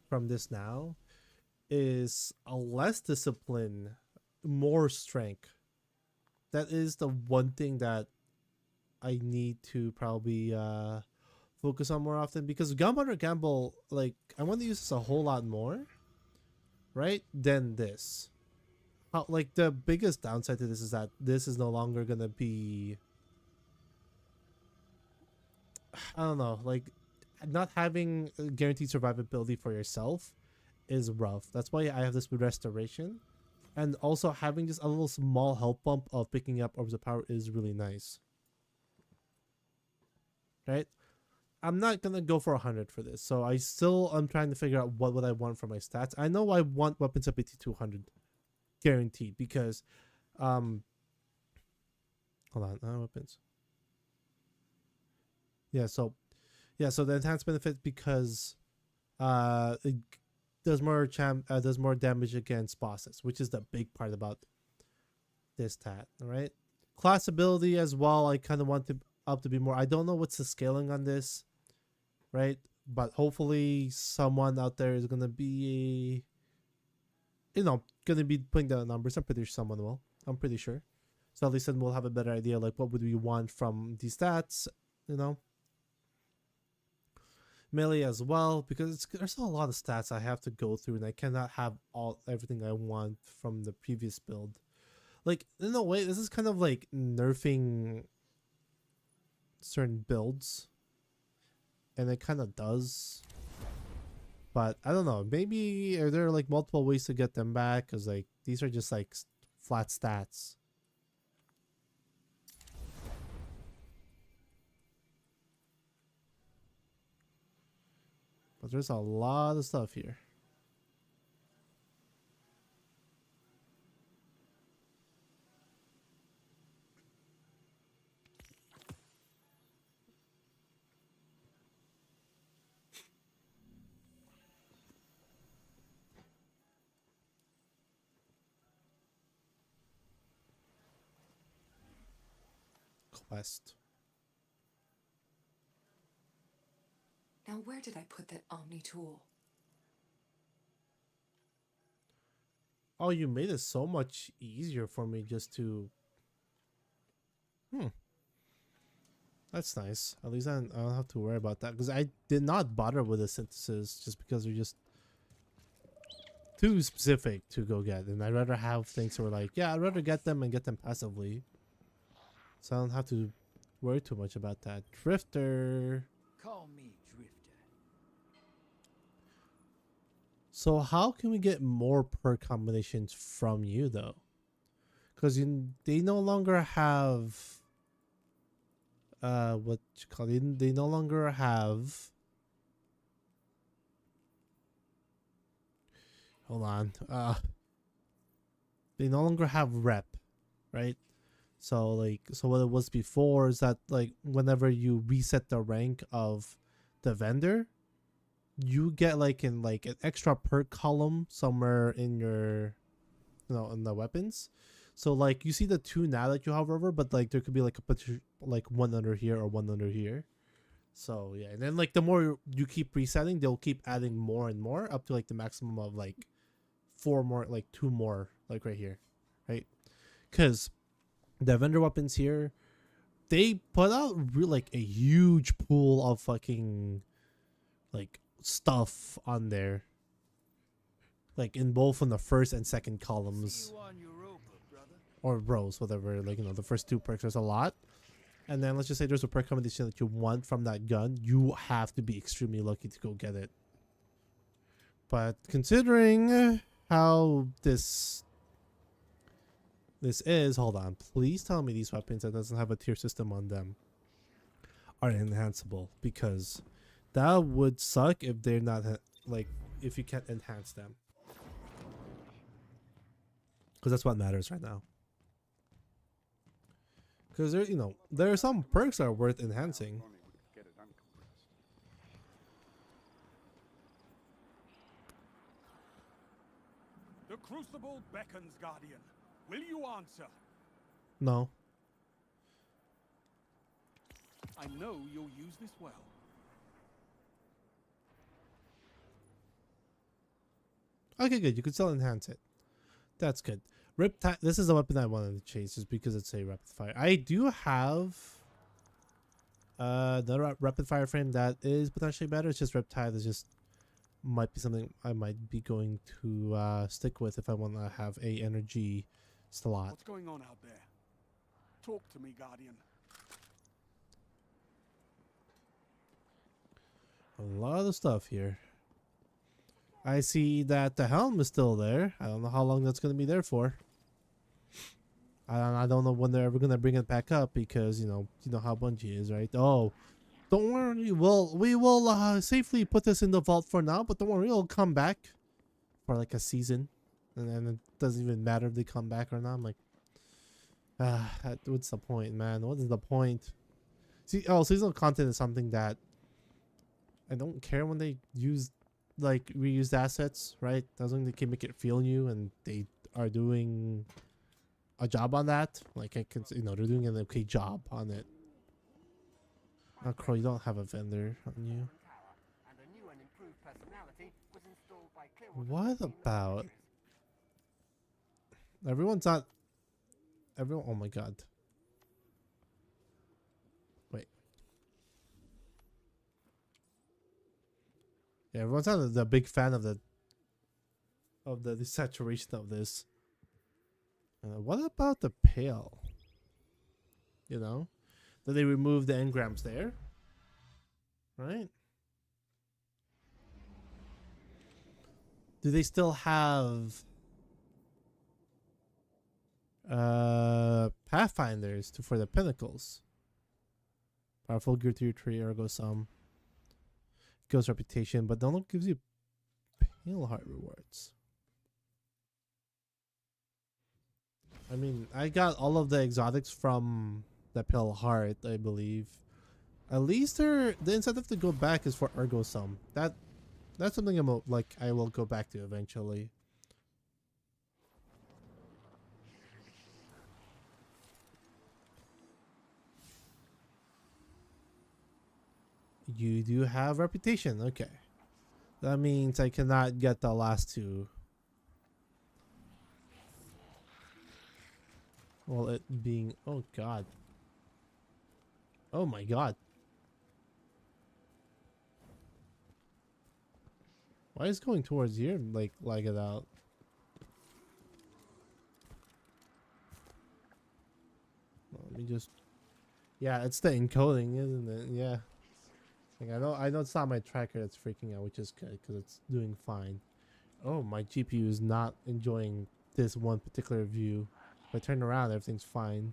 from this now is a less discipline, more strength. That is the one thing that I need to probably focus on more often, because Gunpowder Gamble, like, I want to use this a whole lot more, right, than this. Like, the biggest downside to this is that this is no longer gonna be, I don't know, like, not having guaranteed survivability for yourself is rough. That's why I have this with restoration, and also having just a little small health bump of picking up Orbs of Power is really nice, right? I'm not gonna go for 100 for this, so I'm trying to figure out what would I want for my stats. I know I want weapons ability 200 guaranteed, because hold on, weapons. So the enhanced benefit, because it does more damage against bosses, which is the big part about this stat. All right, class ability as well, I kind of want to up to be more. I don't know what's the scaling on this, right? But hopefully someone out there is gonna be, gonna be putting down numbers. I'm pretty sure someone will. I'm pretty sure. So at least then we'll have a better idea, like, what would we want from these stats, Melee as well, because there's a lot of stats I have to go through, and I cannot have everything I want from the previous build. Like, in a way, this is kind of like nerfing certain builds, and it kind of does, but I don't know, maybe are there like multiple ways to get them back, because like these are just like flat stats. But there's a lot of stuff here. Quest. Now, where did I put that Omni tool? Oh, you made it so much easier for me just to... That's nice. At least I don't have to worry about that. Because I did not bother with the synthesis just because they're just too specific to go get. And I'd rather have things that were like, yeah, I'd rather get them and get them passively. So I don't have to worry too much about that. Drifter. Call me Drifter. So how can we get more perk combinations from you though? Because they no longer have what you call it? They no longer have. Hold on. They no longer have rep, right? So what it was before is that like whenever you reset the rank of the vendor, you get like an extra perk column somewhere in your, in the weapons. So like you see the two now that you hover over, but like there could be like one under here or one under here. So yeah, and then like the more you keep resetting, they'll keep adding more and more up to like the maximum of like 4 more, like 2 more, like right here, right? Because the vendor weapons here, they put out like a huge pool of fucking like stuff on there, like in both on the first and second columns, or rows, whatever. Like the first 2 perks, there's a lot, and then let's just say there's a perk combination that you want from that gun. You have to be extremely lucky to go get it. But considering how this is, hold on, please tell me these weapons that doesn't have a tier system on them are enhanceable, because that would suck if they're not if you can't enhance them, because that's what matters right now. Because there are some perks that are worth enhancing. The Crucible beckons, Guardian. Will you answer? No. I know you'll use this well. Okay, good. You could still enhance it. That's good. Riptide. This is a weapon I wanted to chase just because it's a rapid fire. I do have the rapid fire frame that is potentially better. It's just Riptide is just might be something I might be going to stick with if I want to have a energy slot. What's going on out there? Talk to me, Guardian. A lot of stuff here. I see that the helm is still there. I don't know how long that's going to be there for. I don't know when they're ever going to bring it back up, because you know how Bungie is, right? Oh, don't worry. We will safely put this in the vault for now, but don't worry, it'll come back for like a season, and then it doesn't even matter if they come back or not. I'm like, what's the point, man? What is the point? See, seasonal content is something that I don't care when they use like reused assets, right? Doesn't they can make it feel new, and they are doing a job on that. Like I can, they're doing an okay job on it. Oh, Crow, you don't have a vendor on you. What about everyone's not? Everyone. Oh my god. Wait. Yeah, everyone's not the big fan of the saturation of this. What about the pale? Did they remove the engrams there? Right? Do they still have pathfinders for the pinnacles? Powerful gear 3 ergo sum. Ghost Reputation, but download gives you Pale Heart rewards. I mean, I got all of the exotics from the Pale Heart, I believe. At least the incentive to go back is for Ergo Sum. That's something I will go back to eventually. You do have reputation, okay. That means I cannot get the last two. Well, it being, oh god. Oh my god. Why is it going towards here like it out? Let me just, yeah, it's the encoding, isn't it? Yeah. Like I know it's not my tracker that's freaking out, which is good because it's doing fine. Oh, my GPU is not enjoying this one particular view. If I turn around, everything's fine.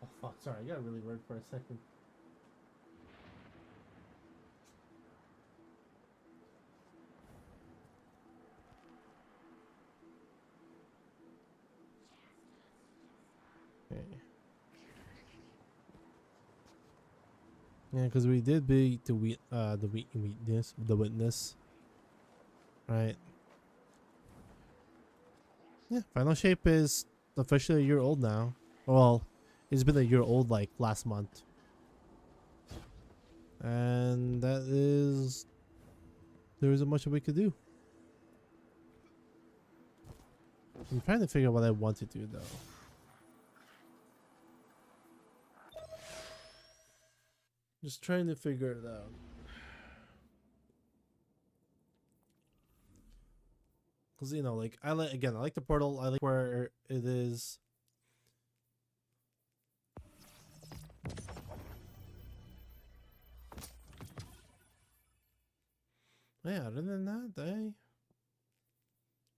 Oh fuck, sorry, I got really worried for a second. Okay. Yeah, because we did beat the witness, right? Yeah, Final Shape is officially a year old now. Well, it's been a year old like last month, and there isn't much that we could do. I'm trying to figure out what I want to do though. Just trying to figure it out. Cause you know, like I like the portal. I like where it is. Yeah, other than that, I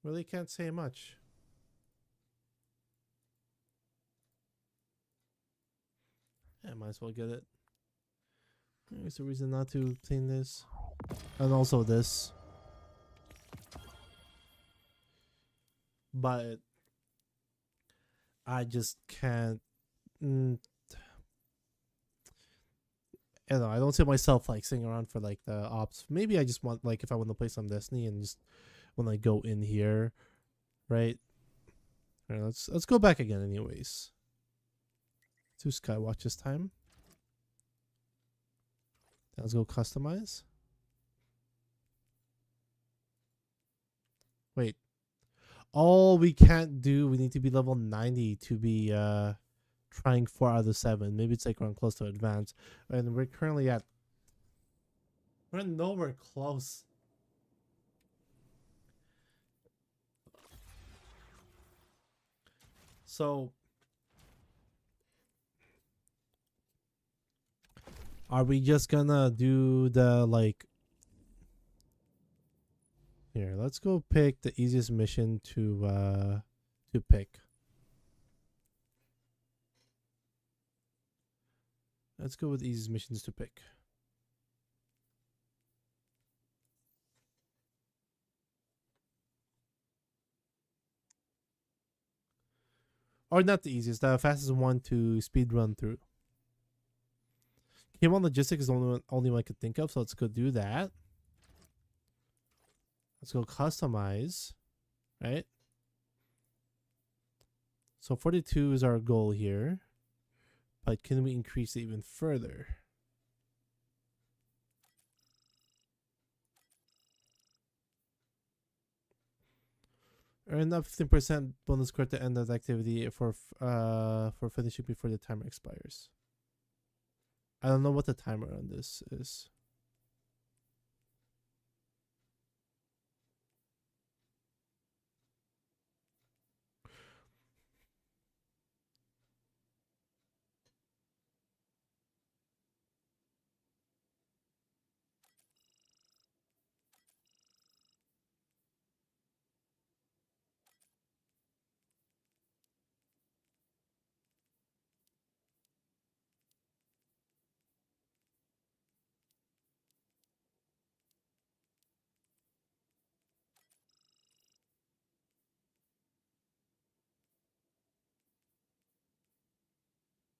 really can't say much. Yeah, might as well get it. There's a reason not to obtain this. And also this. But I just can't. I don't know, I don't see myself like sitting around for like the ops. Maybe I just want like if I want to play some Destiny and just when I go in here, right? Alright, let's go back again anyways. To Skywatch this time. Let's go customize. Wait. Oh, we can't do, we need to be level 90 to be trying 4 out of 7. Maybe it's like around close to advanced. And we're currently at, we're nowhere close. So are we just gonna do the like, here, let's go pick the easiest mission to pick. Let's go with easiest missions to pick. Or not the easiest, the fastest one to speed run through. K1 Logistics is the only one I could think of, so let's go do that. Let's go customize, right? So 42 is our goal here. But can we increase it even further? Earn up 15% bonus score at the end of the activity for finishing before the timer expires. I don't know what the timer on this is.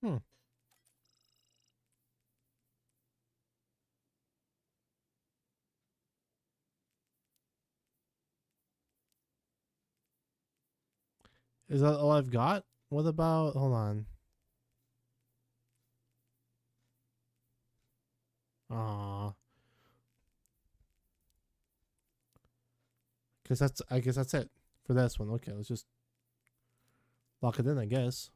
Hmm. Is that all I've got? What about? Hold on. Ah, cause that's. I guess that's it for this one. Okay, let's just lock it in. I guess.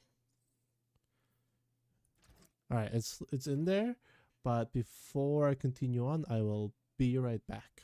All right, it's in there, but before I continue on, I will be right back.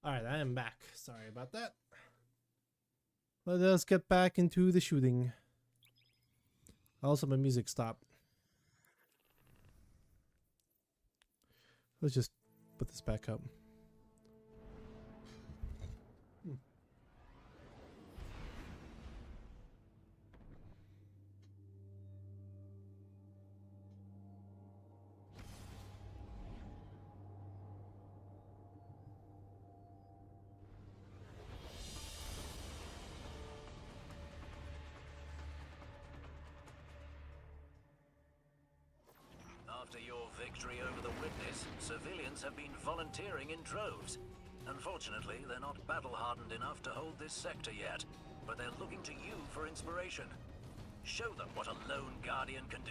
All right, I am back. Sorry about that. Let us get back into the shooting. Also, my music stopped. Let's just put this back up. After your victory over the Witness, civilians have been volunteering in droves. Unfortunately, they're not battle-hardened enough to hold this sector yet, but they're looking to you for inspiration. Show them what a lone guardian can do.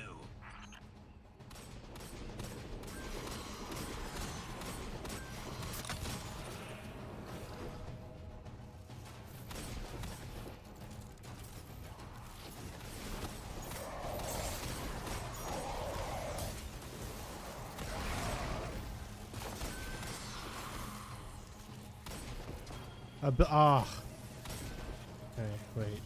Ah. Okay, wait.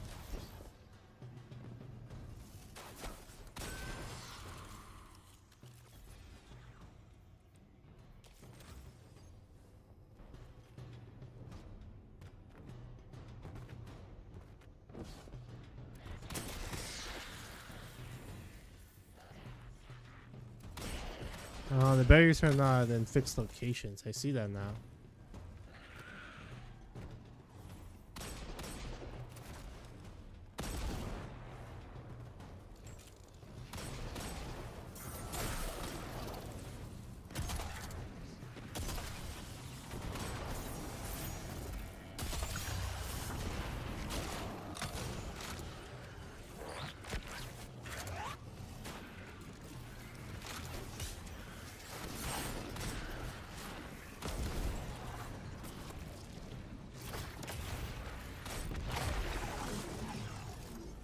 The barriers are not in fixed locations. I see that now.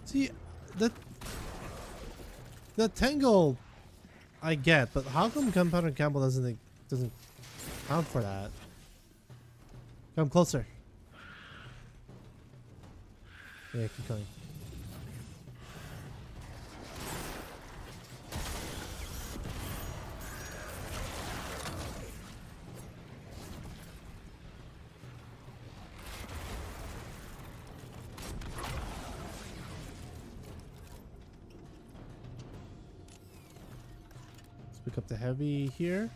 See, the tangle I get, but how come Gunpowder Campbell doesn't count for that? Come closer. Yeah, keep going. Pick up the heavy here.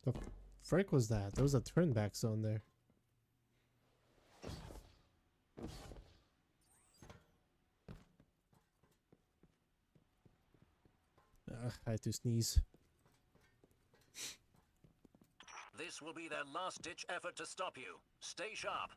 The frick was that? There was a turn back zone there. I had to sneeze. This will be their last-ditch effort to stop you. Stay sharp.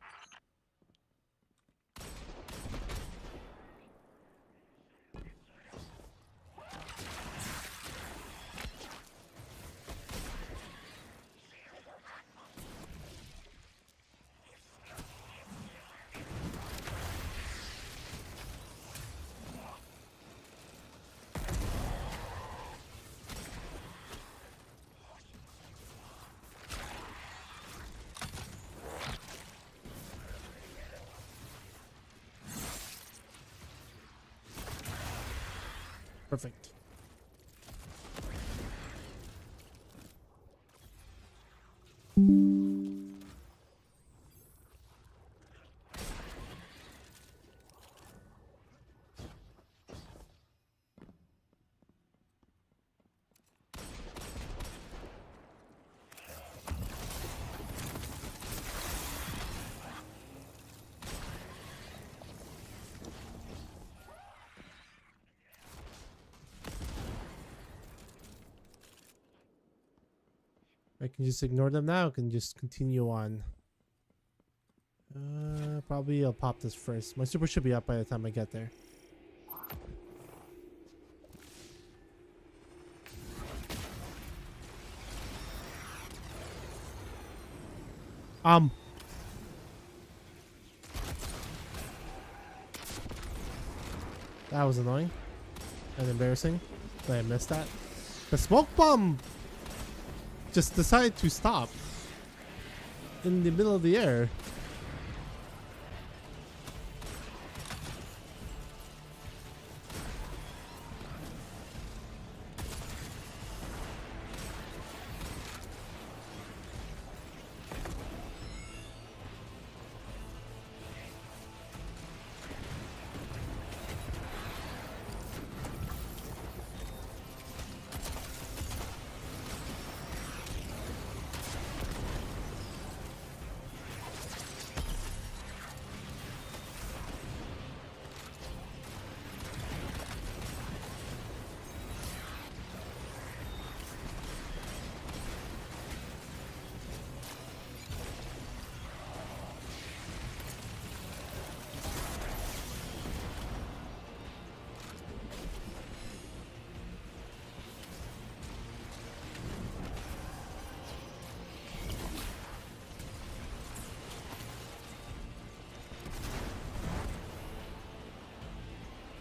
Perfect. I can just ignore them now. I can just continue on. Probably I'll pop this first. My super should be up by the time I get there. That was annoying and embarrassing that I missed that. The smoke bomb just decided to stop in the middle of the air.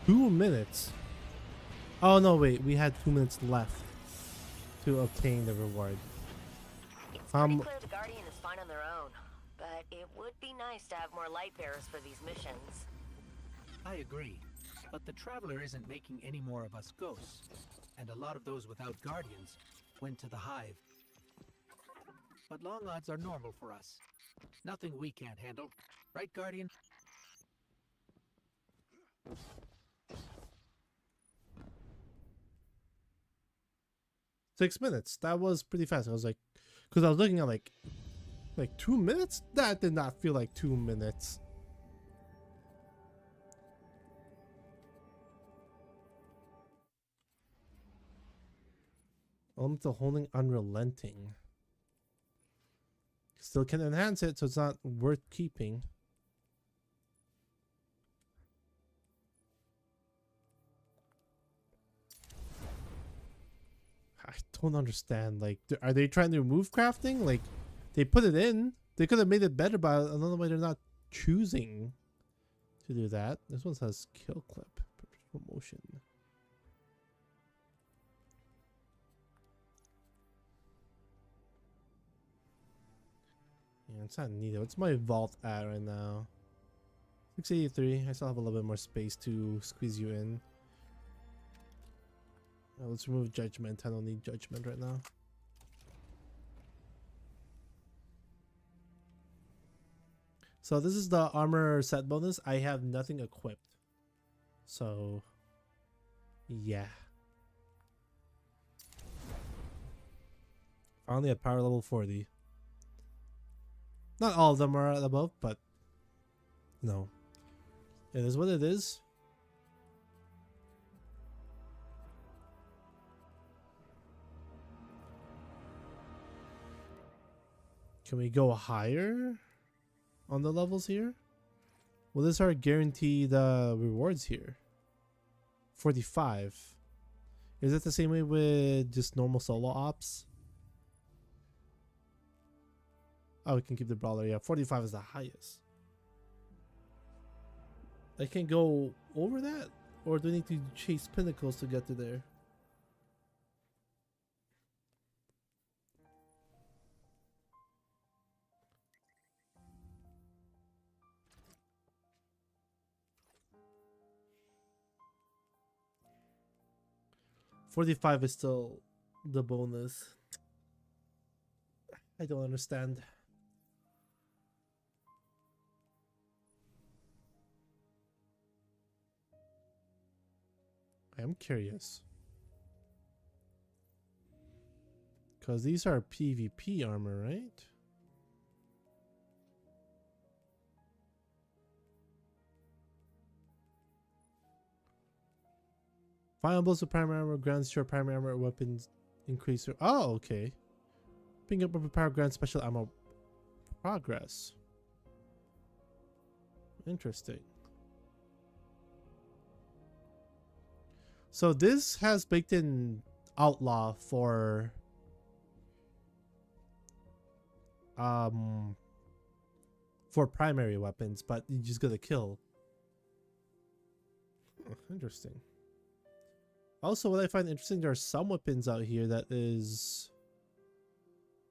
2 minutes. Oh no, wait, we had 2 minutes left to obtain the reward. It's pretty clear the Guardian is fine on their own, but it would be nice to have more light bearers for these missions. I agree, but the Traveler isn't making any more of us ghosts, and a lot of those without guardians went to the Hive. But long odds are normal for us. Nothing we can't handle. Right, Guardian? Six minutes. That was pretty fast. I was like, because I was looking at like 2 minutes. That did not feel like 2 minutes. Element of holding unrelenting. Still can enhance it, so it's not worth keeping. I don't understand. Like, are they trying to remove crafting? Like, they put it in. They could have made it better, but I don't know why they're not choosing to do that. This one says kill clip promotion. Yeah, it's not needed. What's my vault at right now? 683. I still have a little bit more space to squeeze you in. Let's remove judgment. I don't need judgment right now. So this is the armor set bonus. I have nothing equipped. So yeah. Finally at power level 40. Not all of them are above, but no. It is what it is. Can we go higher on the levels here? Well, this are guaranteed rewards here. 45. Is it the same way with just normal solo ops? Oh, we can keep the brawler. Yeah, 45 is the highest. I can go over that? Or do I need to chase pinnacles to get to there? $45 is still the bonus. I don't understand. I'm curious. Because these are PvP armor, right? Final blows of primary armor grants your primary armor weapons increase your... Oh, okay. Picking up a power grants special ammo progress. Interesting. So this has baked in outlaw for primary weapons, but you just gotta kill. Interesting. Also, what I find interesting, there are some weapons out here that is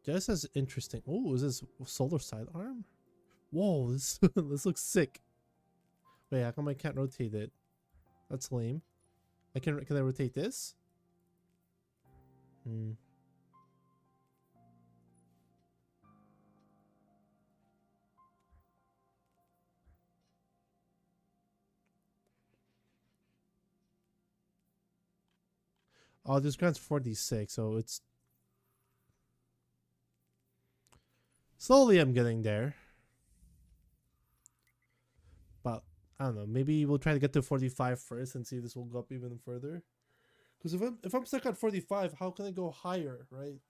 just as interesting. Oh, is this solar sidearm? Whoa, this this looks sick. Wait, how come I can't rotate it? That's lame. Can I rotate this? Oh, this grants 46, so it's slowly I'm getting there. But I don't know, maybe we'll try to get to 45 first and see if this will go up even further. Because if I'm stuck at 45, how can I go higher, right?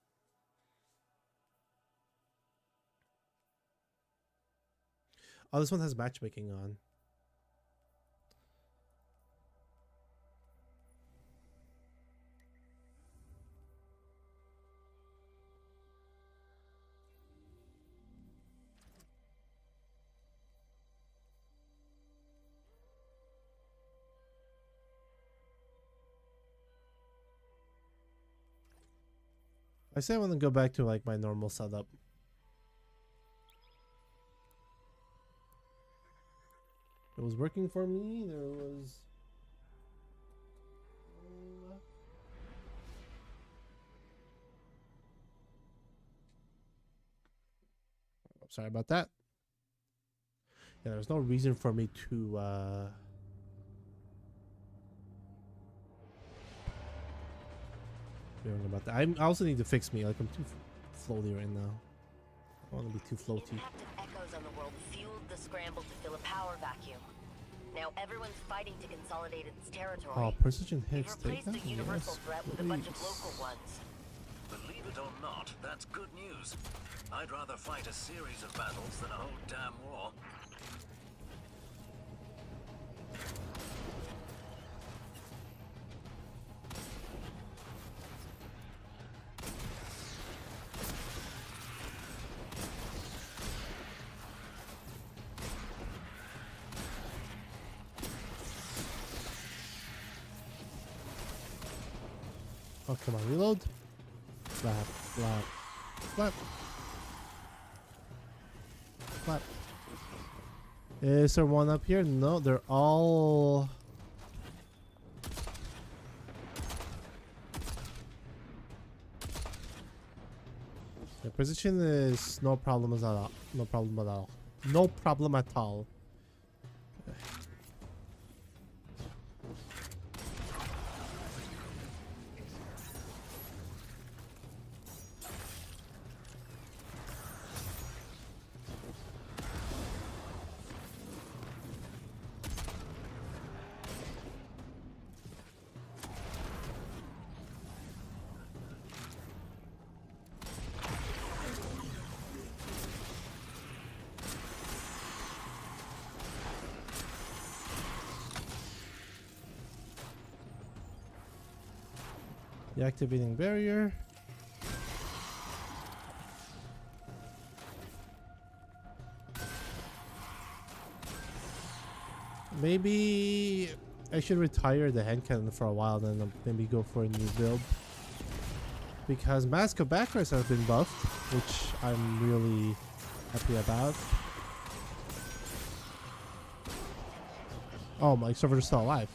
Oh, this one has matchmaking on. I say I want to go back to like my normal setup. It was working for me. There was. I'm sorry about that. Yeah, there's no reason for me to. About that. I also need to fix me. Like I'm too floaty right now. I don't want to be too floaty. Impact of echoes on the world fueled the scramble to fill a power vacuum. Now everyone's fighting to consolidate its territory. Oh, precision We've hits. Take replaced that. the universal Yes, threat with a bunch of please. local ones. Believe it or not, that's good news. I'd rather fight a series of battles than a whole damn war. Oh, come on, reload. Flap, flap, flap. Flap. Is there one up here? No, they're all... The position is no problem at all. No problem at all. No problem at all. Deactivating barrier. Maybe I should retire the hand cannon for a while, then maybe go for a new build. Because Mask of Backers has been buffed, which I'm really happy about. Oh, my server is still alive.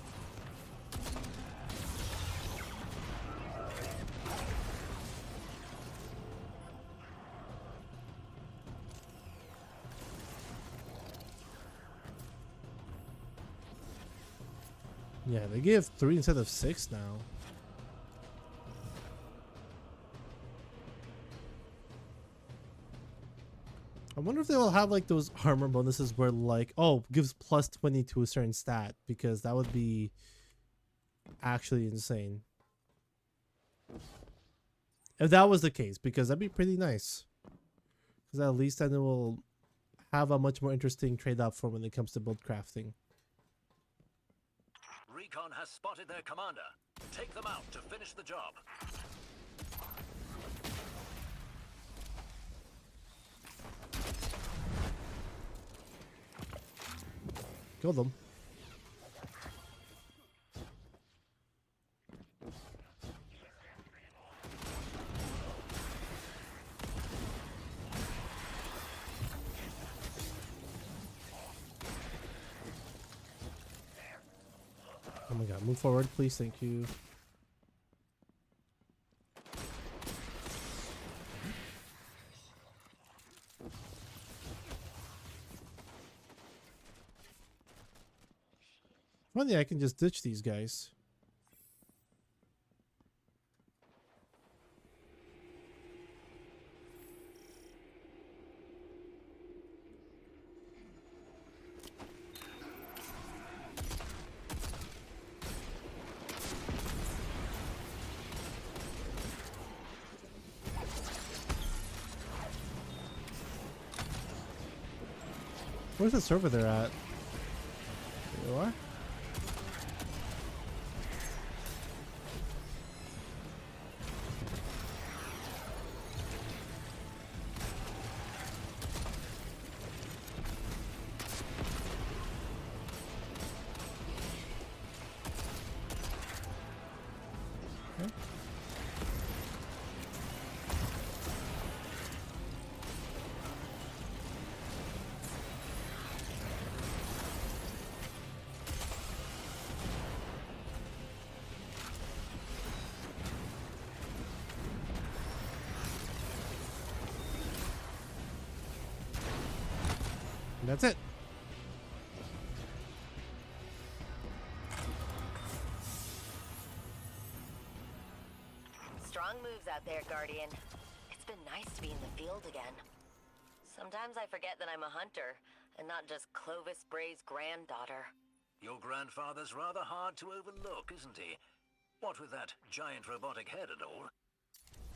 Yeah, they give 3 instead of 6 now. I wonder if they will have like those armor bonuses where like, oh, gives plus 20 to a certain stat, because that would be actually insane. If that was the case, because that'd be pretty nice. Because at least then it will have a much more interesting trade-off for when it comes to build crafting. Recon has spotted their commander. Take them out to finish the job. Kill them. Oh my god, move forward, please, thank you. Funny, I can just ditch these guys. Where's the server they're at? There you are. And that's it. Strong moves out there, Guardian. It's been nice to be in the field again. Sometimes I forget that I'm a hunter, and not just Clovis Bray's granddaughter. Your grandfather's rather hard to overlook, isn't he? What with that giant robotic head and all.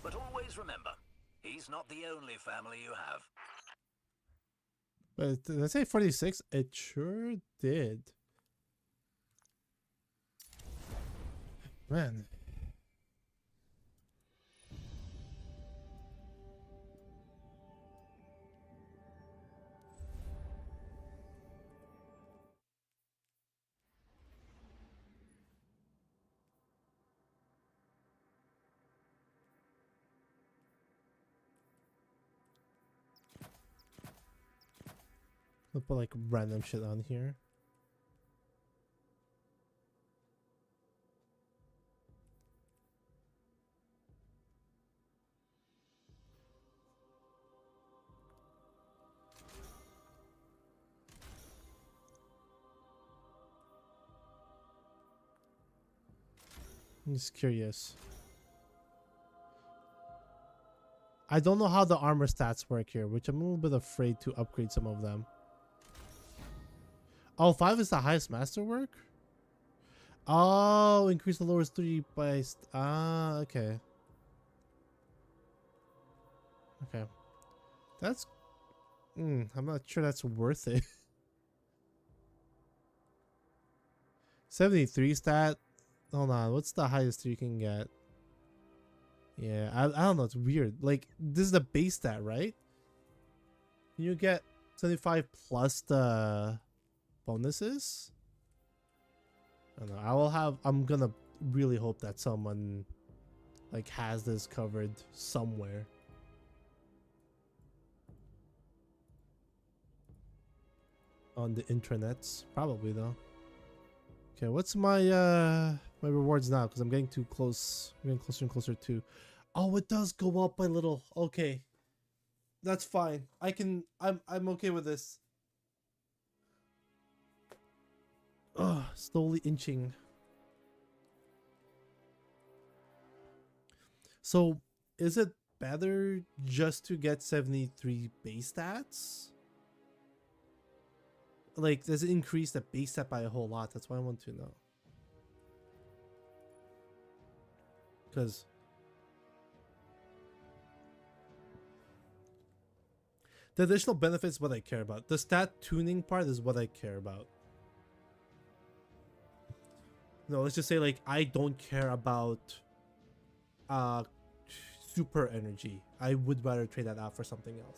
But always remember, he's not the only family you have. But did I say 46? It sure did. Man. I'll put like random shit on here. I'm just curious. I don't know how the armor stats work here, which I'm a little bit afraid to upgrade some of them. Oh, 5 is the highest masterwork? Oh, increase the lowest 3 by... okay. Okay. That's... I'm not sure that's worth it. 73 stat? Hold on, what's the highest you can get? Yeah, I don't know, it's weird. Like, this is the base stat, right? You get 75 plus the bonuses? I don't know. I'm gonna really hope that someone like has this covered somewhere. On the intranets, probably though. Okay, what's my my rewards now? Because I'm getting too close. I'm getting closer and closer to. Oh, it does go up by little. Okay, that's fine. I'm okay with this. Ugh, slowly inching. So, is it better just to get 73 base stats? Like, does it increase the base stat by a whole lot? That's what I want to know. Because the additional benefits is what I care about. The stat tuning part is what I care about. No, let's just say like I don't care about super energy. I would rather trade that out for something else.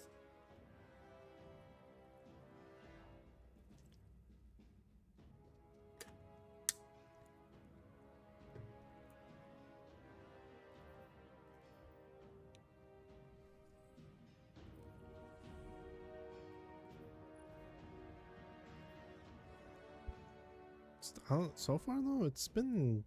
So far though, it's been,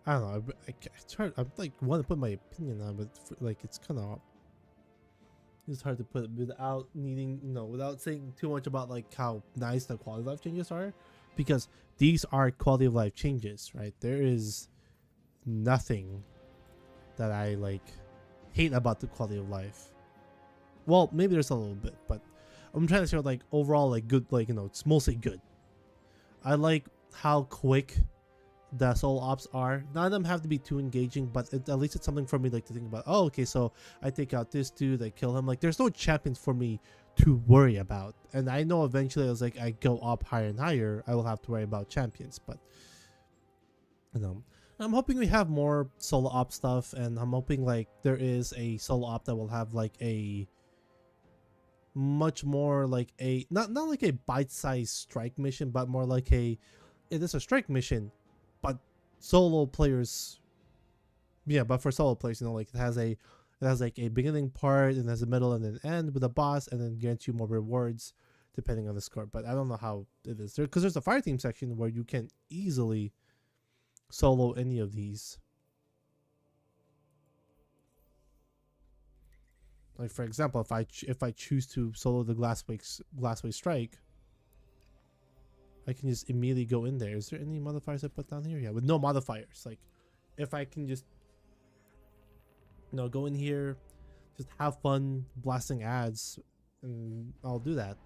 I don't know. It's hard. I like want to put my opinion on, but like it's kind of, it's hard to put it without needing, without saying too much about like how nice the quality of life changes are, because these are quality of life changes, right? There is nothing that I like hate about the quality of life. Well, maybe there's a little bit, but I'm trying to say like overall like good, like it's mostly good. I like how quick the solo ops are. None of them have to be too engaging, but at least it's something for me like to think about. Oh, okay, so I take out this dude, I kill him. Like there's no champions for me to worry about, and I know eventually I was like I go up higher and higher, I will have to worry about champions. But I'm hoping we have more solo op stuff, and I'm hoping like there is a solo op that will have like a much more like a not like a bite-sized strike mission, but more like it is a strike mission, but solo players. Yeah, but for solo players, like it has like a beginning part and has a middle and an end with a boss, and then grants you more rewards depending on the score. But I don't know how it is there, because there's a fire team section where you can easily solo any of these. Like for example, if I choose to solo the Glassway Strike, I can just immediately go in there. Is there any modifiers I put down here? Yeah, with no modifiers. Like if I can just go in here, just have fun blasting ads, and I'll do that.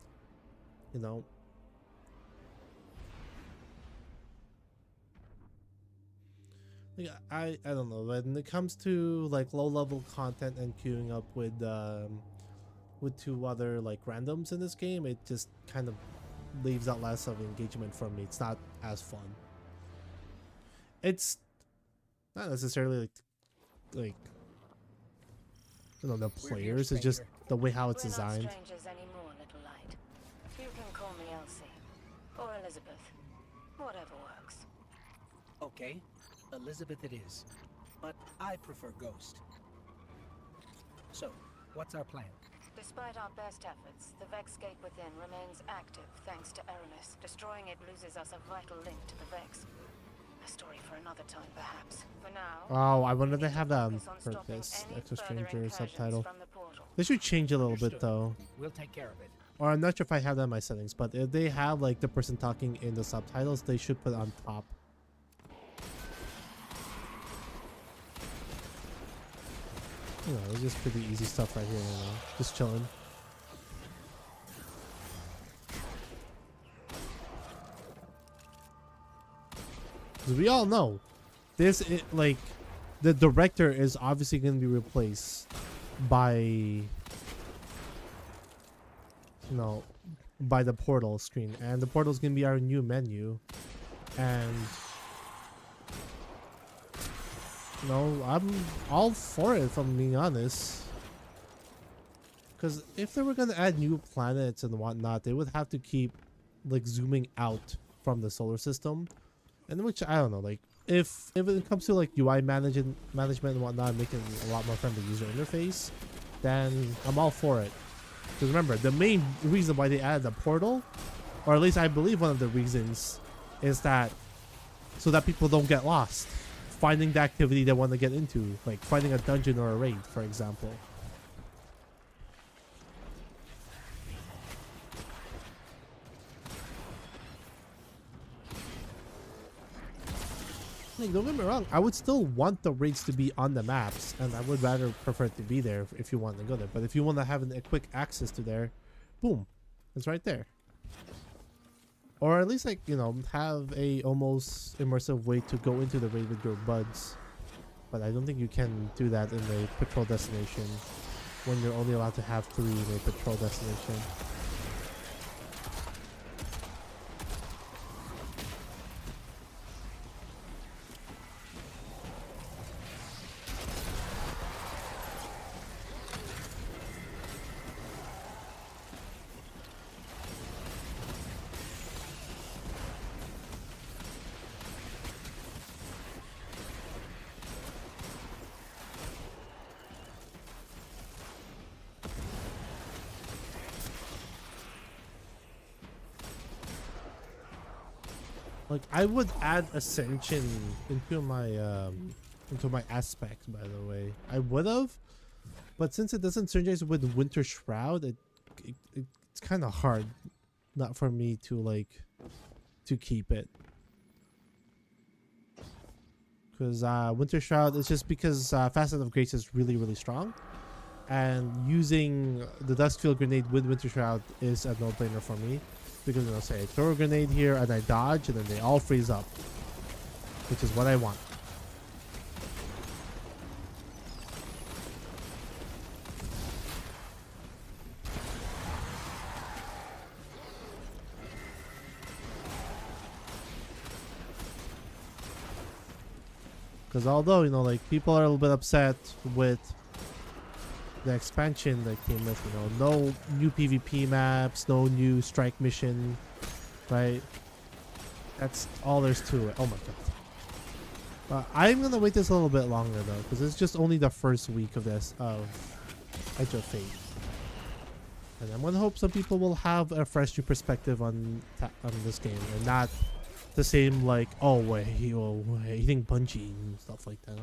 Yeah, I don't know. When it comes to like low level content and queuing up with 2 other like randoms in this game, it just kind of leaves out less of engagement from me. It's not as fun. It's not necessarily like the players. It's just the way how it's designed. We're not strangers anymore, little light. You can call me Elsie or Elizabeth. Whatever works. Okay, Elizabeth it is. But I prefer Ghost. So, what's our plan? Despite our best efforts, the Vex gate within remains active thanks to Aramis. Destroying it loses us a vital link to the Vex. A story for another time, perhaps. For now... Oh, I wonder if they have that for this Extra Stranger subtitle. They should change a little bit though. We'll take care of it. Or I'm not sure if I have that in my settings, but if they have like the person talking in the subtitles, they should put it on top. It's just pretty easy stuff right here, just chilling. Because we all know this, like, the director is obviously going to be replaced by, by the portal screen, and the portal is going to be our new menu, and I'm all for it, if I'm being honest. Because if they were going to add new planets and whatnot, they would have to keep like zooming out from the solar system, and which I don't know. Like if it comes to like UI management and whatnot, making it a lot more friendly user interface, then I'm all for it. Because remember, the main reason why they added the portal, or at least I believe one of the reasons, is that so that people don't get lost finding the activity they want to get into, like finding a dungeon or a raid, for example. Like, don't get me wrong, I would still want the raids to be on the maps, and I would rather prefer it to be there if you want to go there. But if you want to have a quick access to there, boom, it's right there. Or at least, like, have a almost immersive way to go into the raid with your buds. But I don't think you can do that in a patrol destination when you're only allowed to have 3 in a patrol destination. Like, I would add Ascension into my aspect, by the way. I would have, but since it doesn't synergize with Winter Shroud, it's kind of hard not for me to keep it. Because Winter Shroud is just because Facet of Grace is really, really strong. And using the Duskfield Grenade with Winter Shroud is a no-brainer for me. Because say I throw a grenade here and I dodge and then they all freeze up, which is what I want. Because although like people are a little bit upset with the expansion that came with, no new PvP maps, no new strike mission, right? That's all there's to it. Oh my god. I'm gonna wait this a little bit longer though, because it's just only the first week of this Edge of Fate, and I'm gonna hope some people will have a fresh new perspective on this game and not the same like, oh wait, you think Bungie and stuff like that.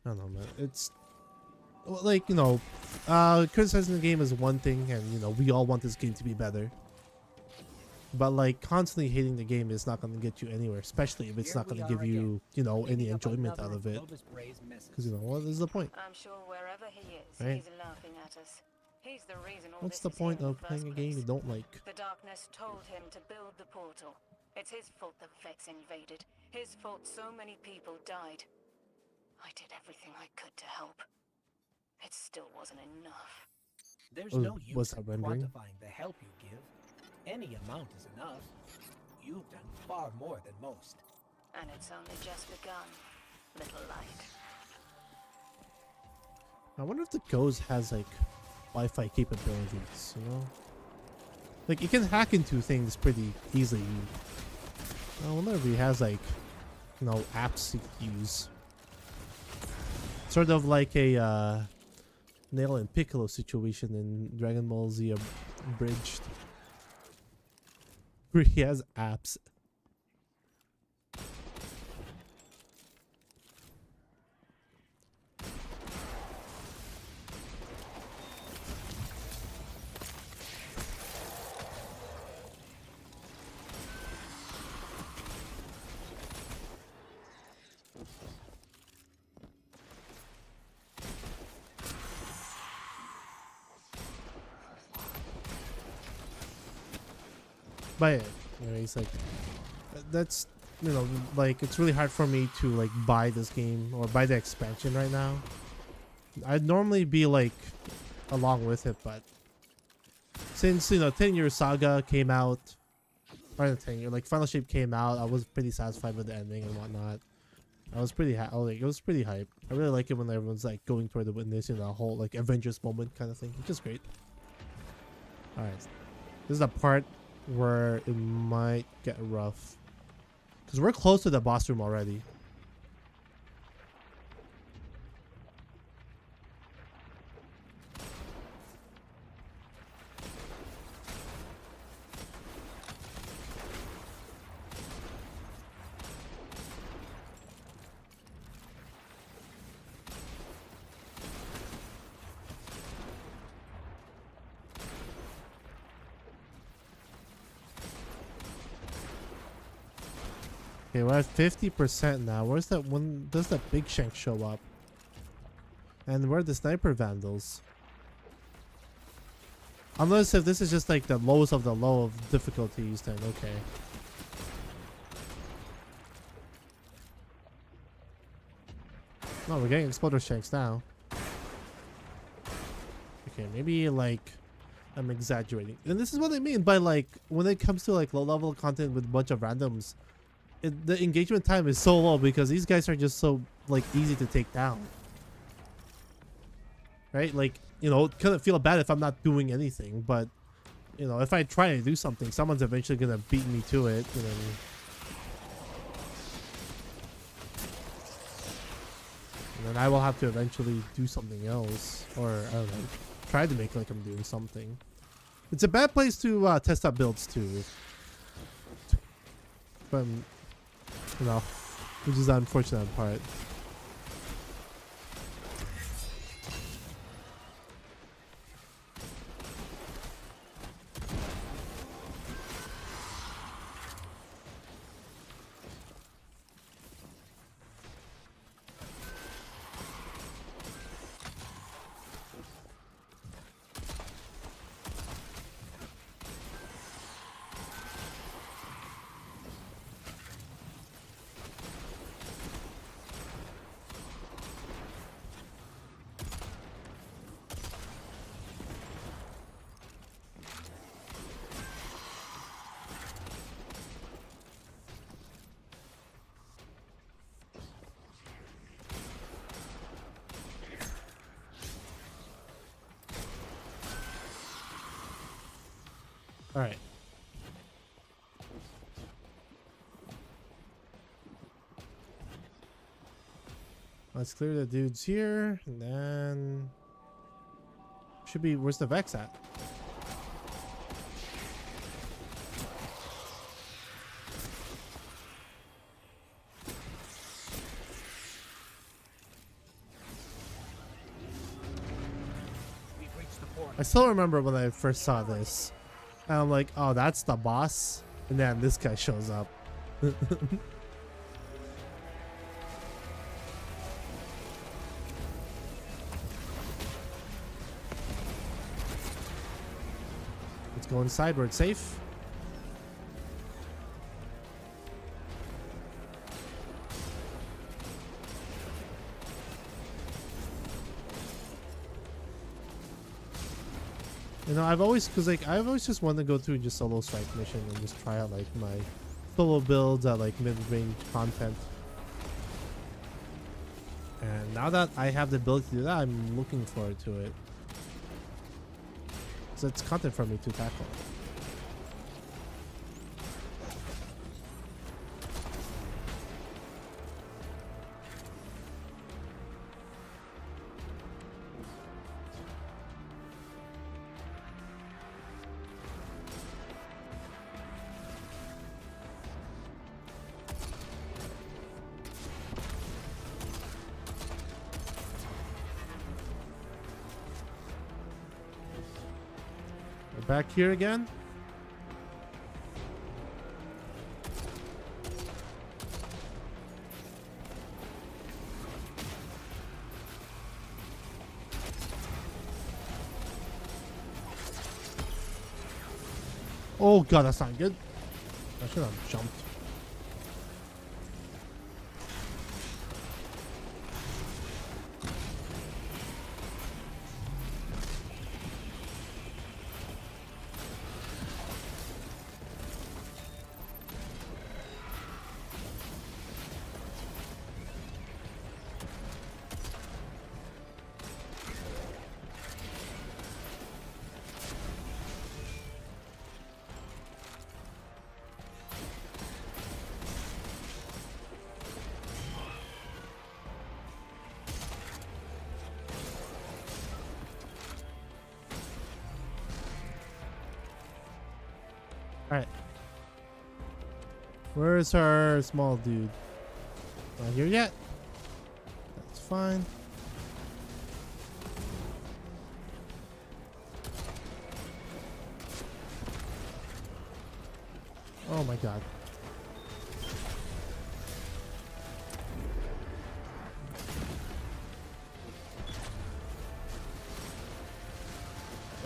I don't know, man. well, like, criticizing the game is one thing, and we all want this game to be better. But like constantly hating the game is not going to get you anywhere, especially if it's Here not going we to give are you, any Cleaning up enjoyment another out of it. Clovis Bray's messes. Because what is the point? I'm sure wherever he is, Right. he's laughing at us. He's the reason all What's this the is here point in the of playing a first game you place. don't like? The darkness told him to build the portal. It's his fault the Vex invaded. His fault so many people died. I did everything I could to help. It still wasn't enough. There's Oh, no use what's that in rendering? quantifying the help you give. Any amount is enough. You've done far more than most. And it's only just begun. Little light. I wonder if the Ghost has like Wi-Fi capabilities, Like you can hack into things pretty easily. I wonder if he has like, apps you can use. Sort of like a Nail and Piccolo situation in Dragon Ball Z Abridged. Where he has apps. But he's like, that's like it's really hard for me to like buy this game or buy the expansion right now. I'd normally be like along with it, but since 10 Year Saga came out, or not 10 year, like Final Shape came out, I was pretty satisfied with the ending and whatnot. I was pretty it was pretty hype. I really like it when everyone's like going toward the witness, a whole like Avengers moment kind of thing, which is great. All right, this is the part where it might get rough because we're close to the boss room already. Okay, we're at 50% now. Where's that one? Does that big shank show up? And where are the sniper vandals? Unless if this is just like the lowest of the low of difficulties, then okay. No, we're getting exploder shanks now. Okay, maybe like I'm exaggerating. And this is what I mean by like when it comes to like low level content with a bunch of randoms. The engagement time is so low because these guys are just so like easy to take down, right? Like kind of feel bad if I'm not doing anything, but if I try to do something, someone's eventually gonna beat me to it, and then I will have to eventually do something else, or I don't know, try to make like I'm doing something. It's a bad place to test out builds too, but. Which is the unfortunate part. All right. Let's clear the dudes here, and then should be. Where's the Vex at? I still remember when I first saw this. And I'm like, oh, that's the boss? And then this guy shows up. Let's go inside where it's safe. You know, I've always just wanted to go through just solo strike mission and just try out like my solo builds at like mid-range content. And now that I have the ability to do that, I'm looking forward to it. So it's content for me to tackle. Back here again. Oh god, that's not good. I should have jumped. Alright. Where's our small dude? Not here yet. That's fine. Oh my god.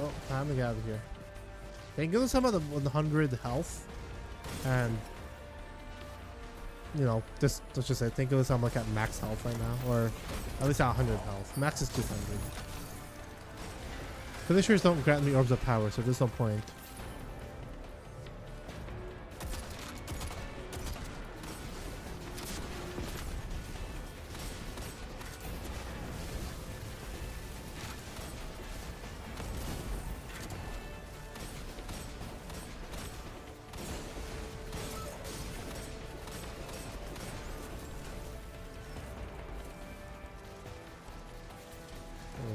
Oh, time to get out of here. Thank goodness I'm at the 100 health. And, you know, let's just say, thank goodness I'm like at max health right now. Or at least at 100 health. Max is 200. Finishers don't grant me orbs of power, so there's no point.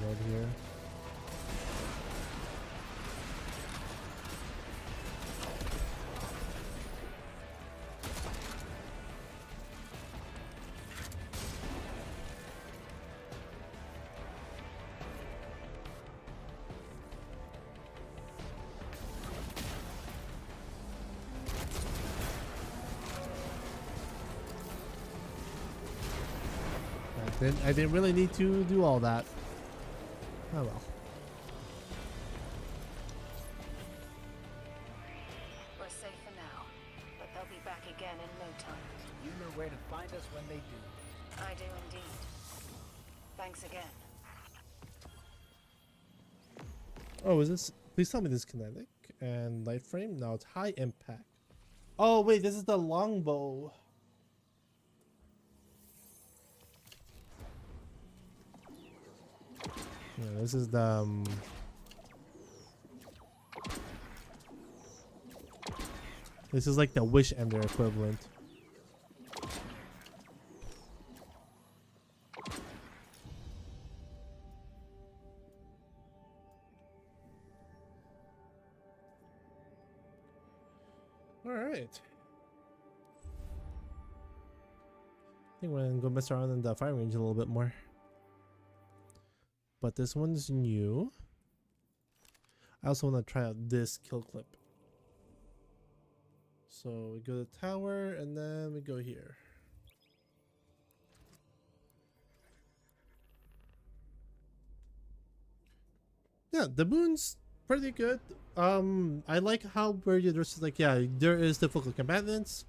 Reload here. I didn't really need to do all that. Oh well. We're safe for now, but they'll be back again in no time. You know where to find us when they do. I do indeed. Thanks again. Oh, is this? Please tell me this is kinetic and light frame. No, it's high impact. Oh wait, this is the longbow. Yeah, this is the. This is like the wish ender equivalent. All right. I think we're gonna go mess around in the fire range a little bit more. But this one's new. I also want to try out this kill clip. So we go to the tower and then we go here. Yeah, the boons pretty good. I like how where there's like, yeah, there is difficult combatants,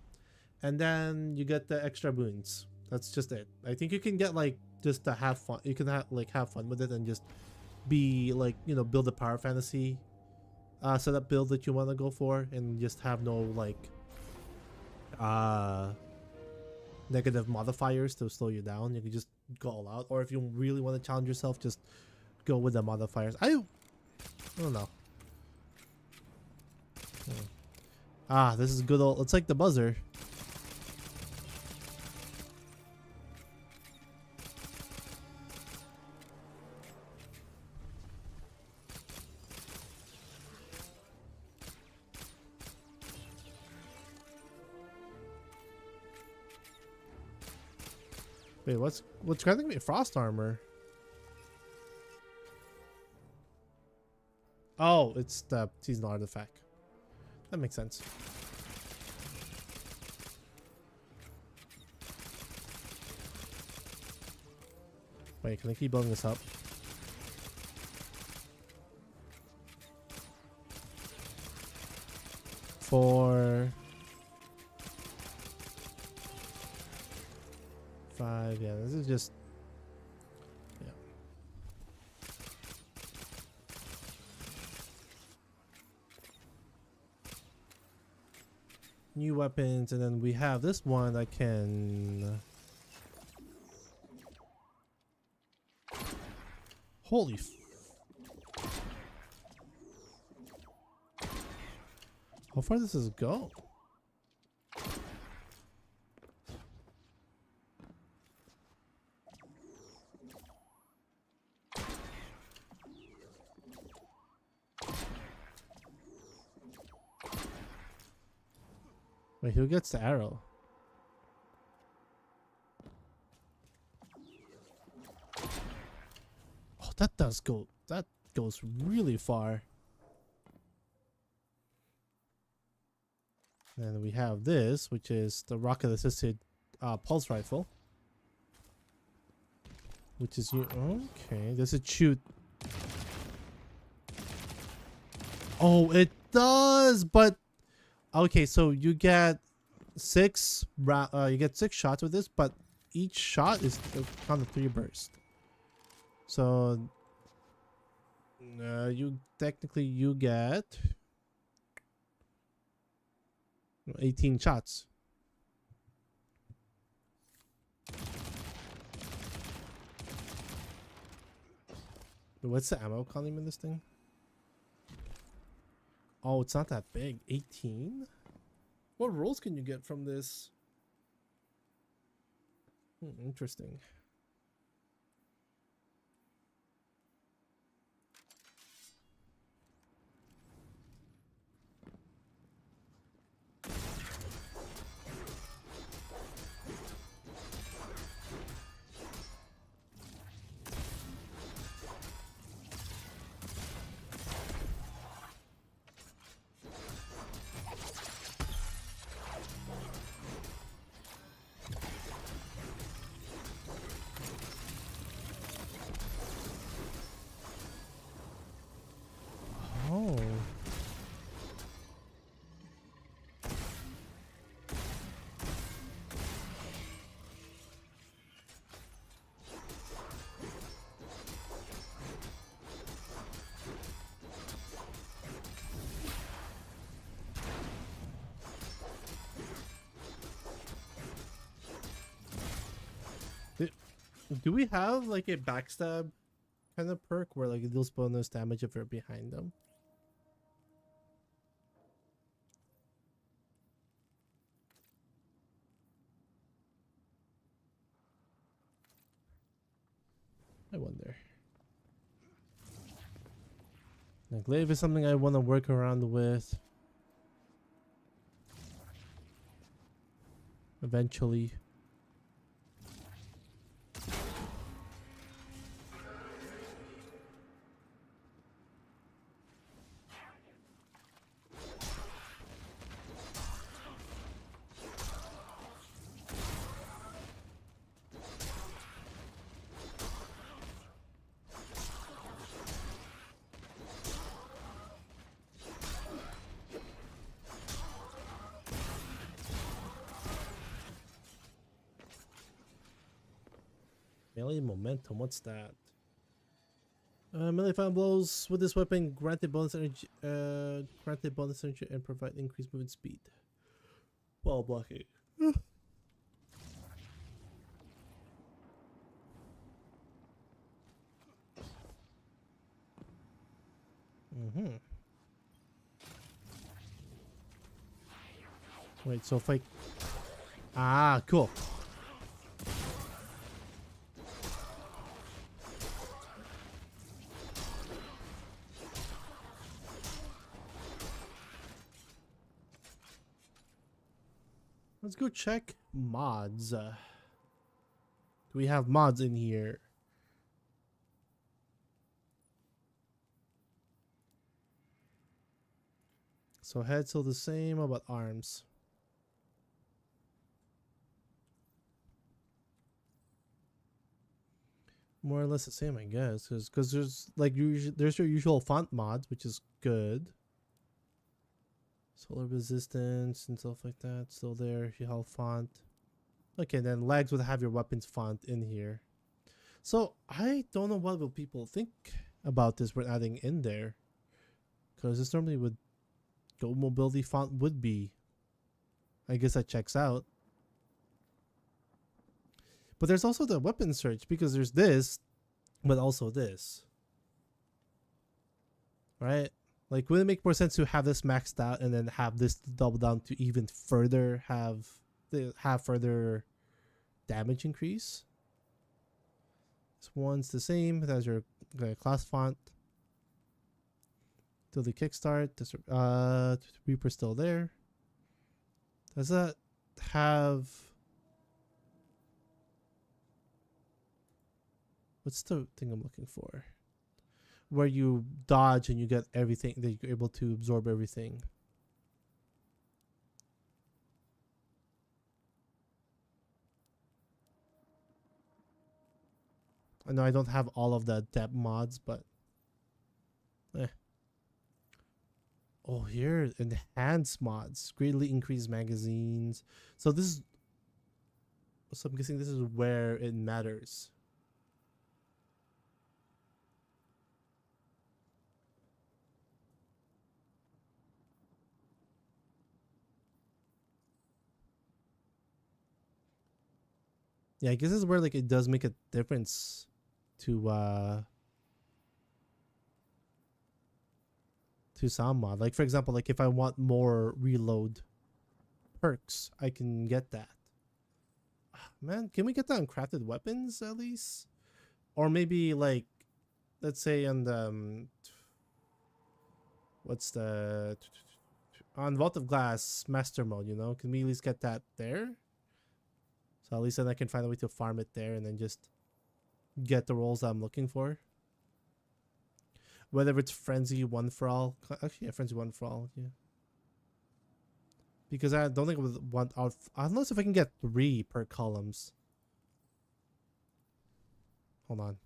and then you get the extra boons. That's just it. I think you can get like just to have fun. You can have fun with it and just be like, you know, build a power fantasy setup build that you want to go for, and just have no like negative modifiers to slow you down. You can just go all out, or if you really want to challenge yourself, just go with the modifiers. I don't know. This is good old. It's like the buzzer. Wait, what's granting me frost armor? Oh, it's the seasonal artifact. That makes sense. Wait, can I keep building this up? Four, 5. Yeah, this is just. Yeah. New weapons, and then we have this one that can. Holy. How far does this go? Wait, who gets the arrow? Oh, that does go. That goes really far. And we have this, which is the rocket-assisted pulse rifle. Which is you. Okay, does it shoot? Oh, it does, but okay. So you get 6 shots with this, but each shot is on the 3 burst. So you get 18 shots. What's the ammo column in this thing? Oh, it's not that big. 18? What rolls can you get from this? Interesting. Oh. Do we have like a backstab kind of perk where like it deals bonus damage if you're behind them? I wonder. Like glaive is something I want to work around with eventually. Melee momentum. What's that? Melee final blows with this weapon granted bonus energy, and provide increased movement speed while blocking. Wait, so if I... Ah, cool. Let's go check mods. Do we have mods in here? So head's still the same. How about arms? More or less the same, I guess, because there's like there's your usual font mods, which is good. Solar resistance and stuff like that still there. Your health font. Okay, then legs would have your weapons font in here. So I don't know what will people think about this. We're adding in there, because this normally would go mobility font would be. I guess that checks out. But there's also the weapon search, because there's this, but also this. Right? Like, would it make more sense to have this maxed out and then have this double down to even further have further damage increase? This one's the same. That's your class font. Till the kickstart. This Reaper's still there. Does that have... What's the thing I'm looking for? Where you dodge and you get everything, that you're able to absorb everything. I know I don't have all of the depth mods, but oh, here, enhanced mods, greatly increased magazines. So this is, so I'm guessing this is where it matters. Yeah, I guess this is where like it does make a difference to some mod. Like for example, like if I want more reload perks, I can get that. Man, can we get that on crafted weapons at least? Or maybe like, let's say on the what's the on Vault of Glass Master Mode, you know? Can we at least get that there? So at least then I can find a way to farm it there and then just get the rolls that I'm looking for. Whether it's Frenzy 1 for all. Actually, yeah, Frenzy 1 for all, yeah. Because I don't think I would want out, unless if I can get 3 per columns. Hold on.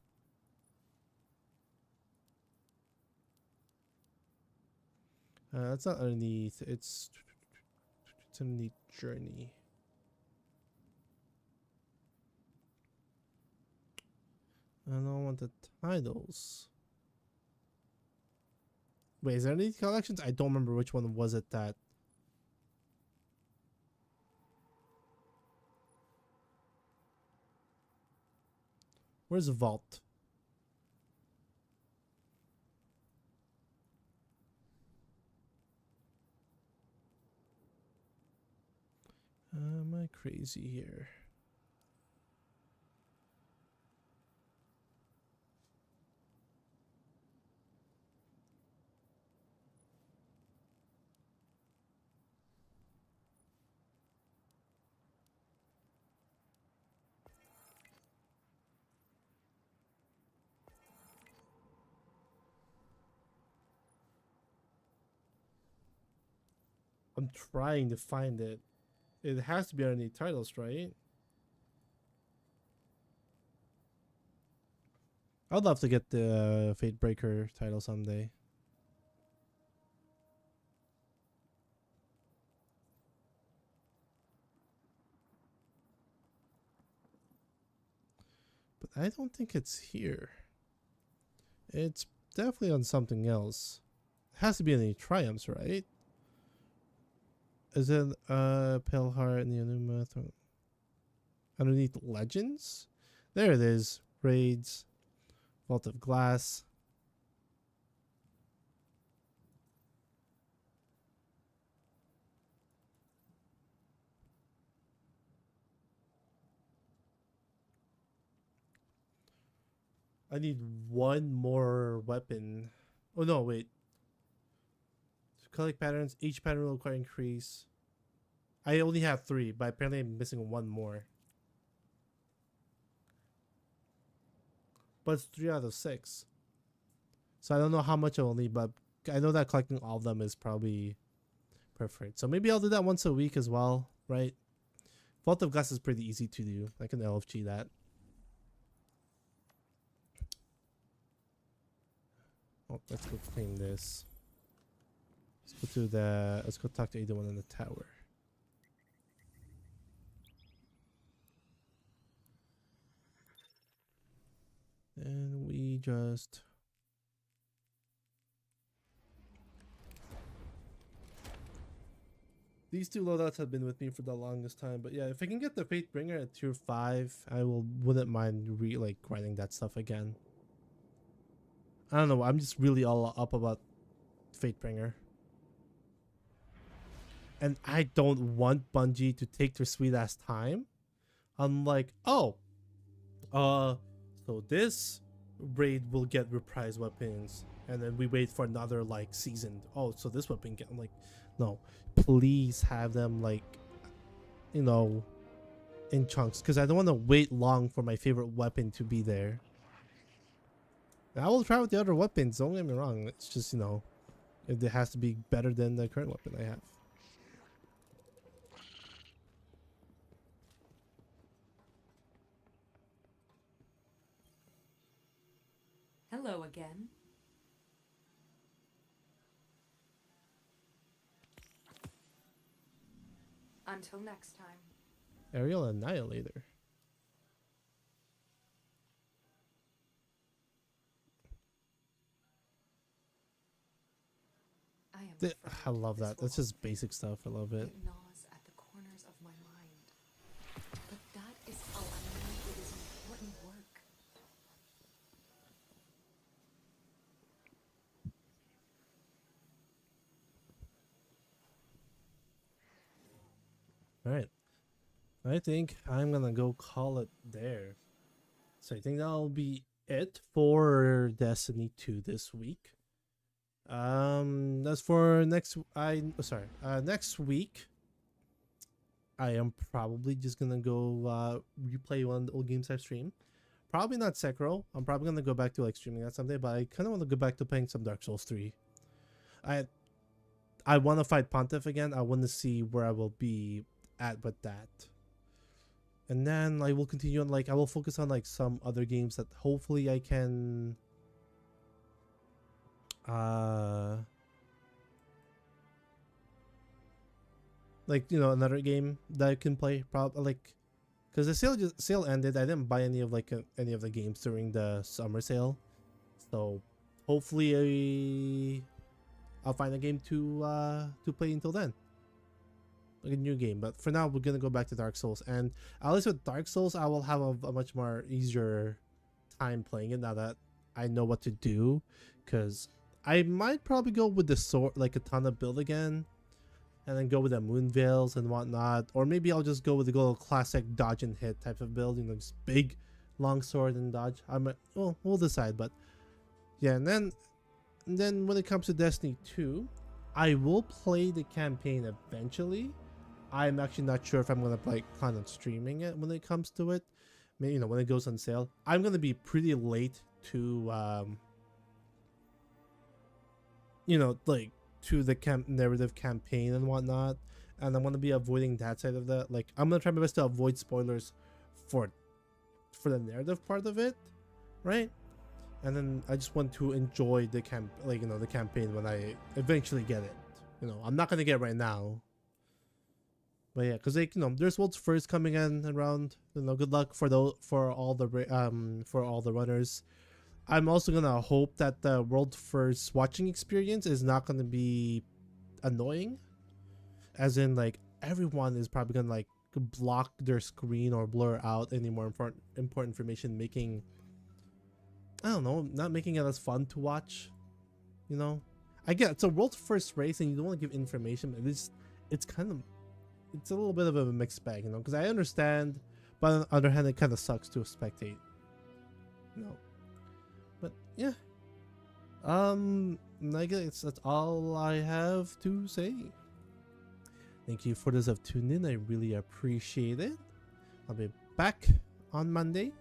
That's not underneath. It's underneath journey. I don't want the titles. Wait, is there any collections? I don't remember which one was it that. Where's the vault? Am I crazy here? I'm trying to find it. It has to be underneath titles, right? I'd love to get the Fate Breaker title someday. but I don't think it's here. It's definitely on something else. It has to be any triumphs, right? Is it Pale Heart, Neonuma, underneath legends? There it is. Raids, Vault of Glass. I need one more weapon. Oh no, wait. Collect patterns. Each pattern will require increase. I only have 3, but apparently I'm missing one more. But it's 3 out of 6. So I don't know how much I will need, but I know that collecting all of them is probably perfect. So maybe I'll do that once a week as well, right? Vault of Glass is pretty easy to do. I can LFG that. Oh, let's go claim this. Let's go talk to anyone in the tower. And we just these 2 loadouts have been with me for the longest time, but yeah, if I can get the Fate Bringer at tier 5, I wouldn't mind grinding that stuff again. I don't know, I'm just really all up about Fate Bringer. And I don't want Bungie to take their sweet ass time. I'm like, oh, so this raid will get reprised weapons, and then we wait for another like season. Oh, so this weapon get. I'm like, no, please have them like, you know, in chunks, because I don't want to wait long for my favorite weapon to be there. And I will try with the other weapons. Don't get me wrong. It's just, you know, it has to be better than the current weapon I have. Hello again. Until next time. Aerial Annihilator. I love that. That's just basic stuff. I love it. It gnaws at the corners of my mind. But that is how I know it is important work. Alright. I think I'm gonna go call it there. So I think that'll be it for Destiny 2 this week. As for next next week, I am probably just gonna go replay one of the old games I've streamed. Probably not Sekiro. I'm probably gonna go back to like streaming that someday, but I kind of want to go back to playing some Dark Souls 3. I want to fight Pontiff again. I want to see where I will be at with that. And then I will continue on, like, I will focus on like some other games that hopefully I can like, you know, another game that I can play, probably, like, because the sale ended. I didn't buy any of any of the games during the summer sale, so hopefully I'll find a game to play until then, like a new game. But for now, we're gonna go back to Dark Souls, and at least with Dark Souls, I will have a much more easier time playing it now that I know what to do, because I might probably go with the sword, like a ton of build again, and then go with the moon veils and whatnot, or maybe I'll just go with the good old classic dodge and hit type of build, you know, just big long sword and dodge. Well, we'll decide. But yeah, and then when it comes to Destiny 2, I will play the campaign eventually. I'm actually not sure if I'm gonna plan on streaming it when it comes to it. Maybe, you know, when it goes on sale. I'm gonna be pretty late to you know, like, to the narrative campaign and whatnot, and I'm gonna be avoiding that side of that. Like, I'm gonna try my best to avoid spoilers for the narrative part of it, right? And then I just want to enjoy the the campaign when I eventually get it. You know, I'm not gonna get it right now, But yeah, because like there's World's First coming in around. Good luck for all the runners. I'm also gonna hope that the World First watching experience is not gonna be annoying, as in like everyone is probably gonna like block their screen or blur out any more important information, making, I don't know, not making it as fun to watch. I get it's a World First race and you don't want to give information, but it's a little bit of a mixed bag, because I understand, but on the other hand, it kind of sucks to spectate, But yeah, I guess that's all I have to say. Thank you for those who have tuned in. I really appreciate it. I'll be back on Monday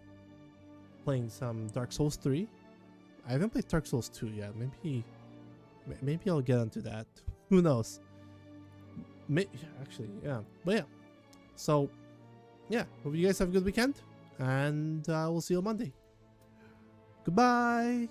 playing some Dark Souls 3. I haven't played Dark Souls 2 yet. Maybe I'll get onto that. Who knows? Actually, yeah. But yeah. So, yeah. Hope you guys have a good weekend. And we'll see you on Monday. Goodbye.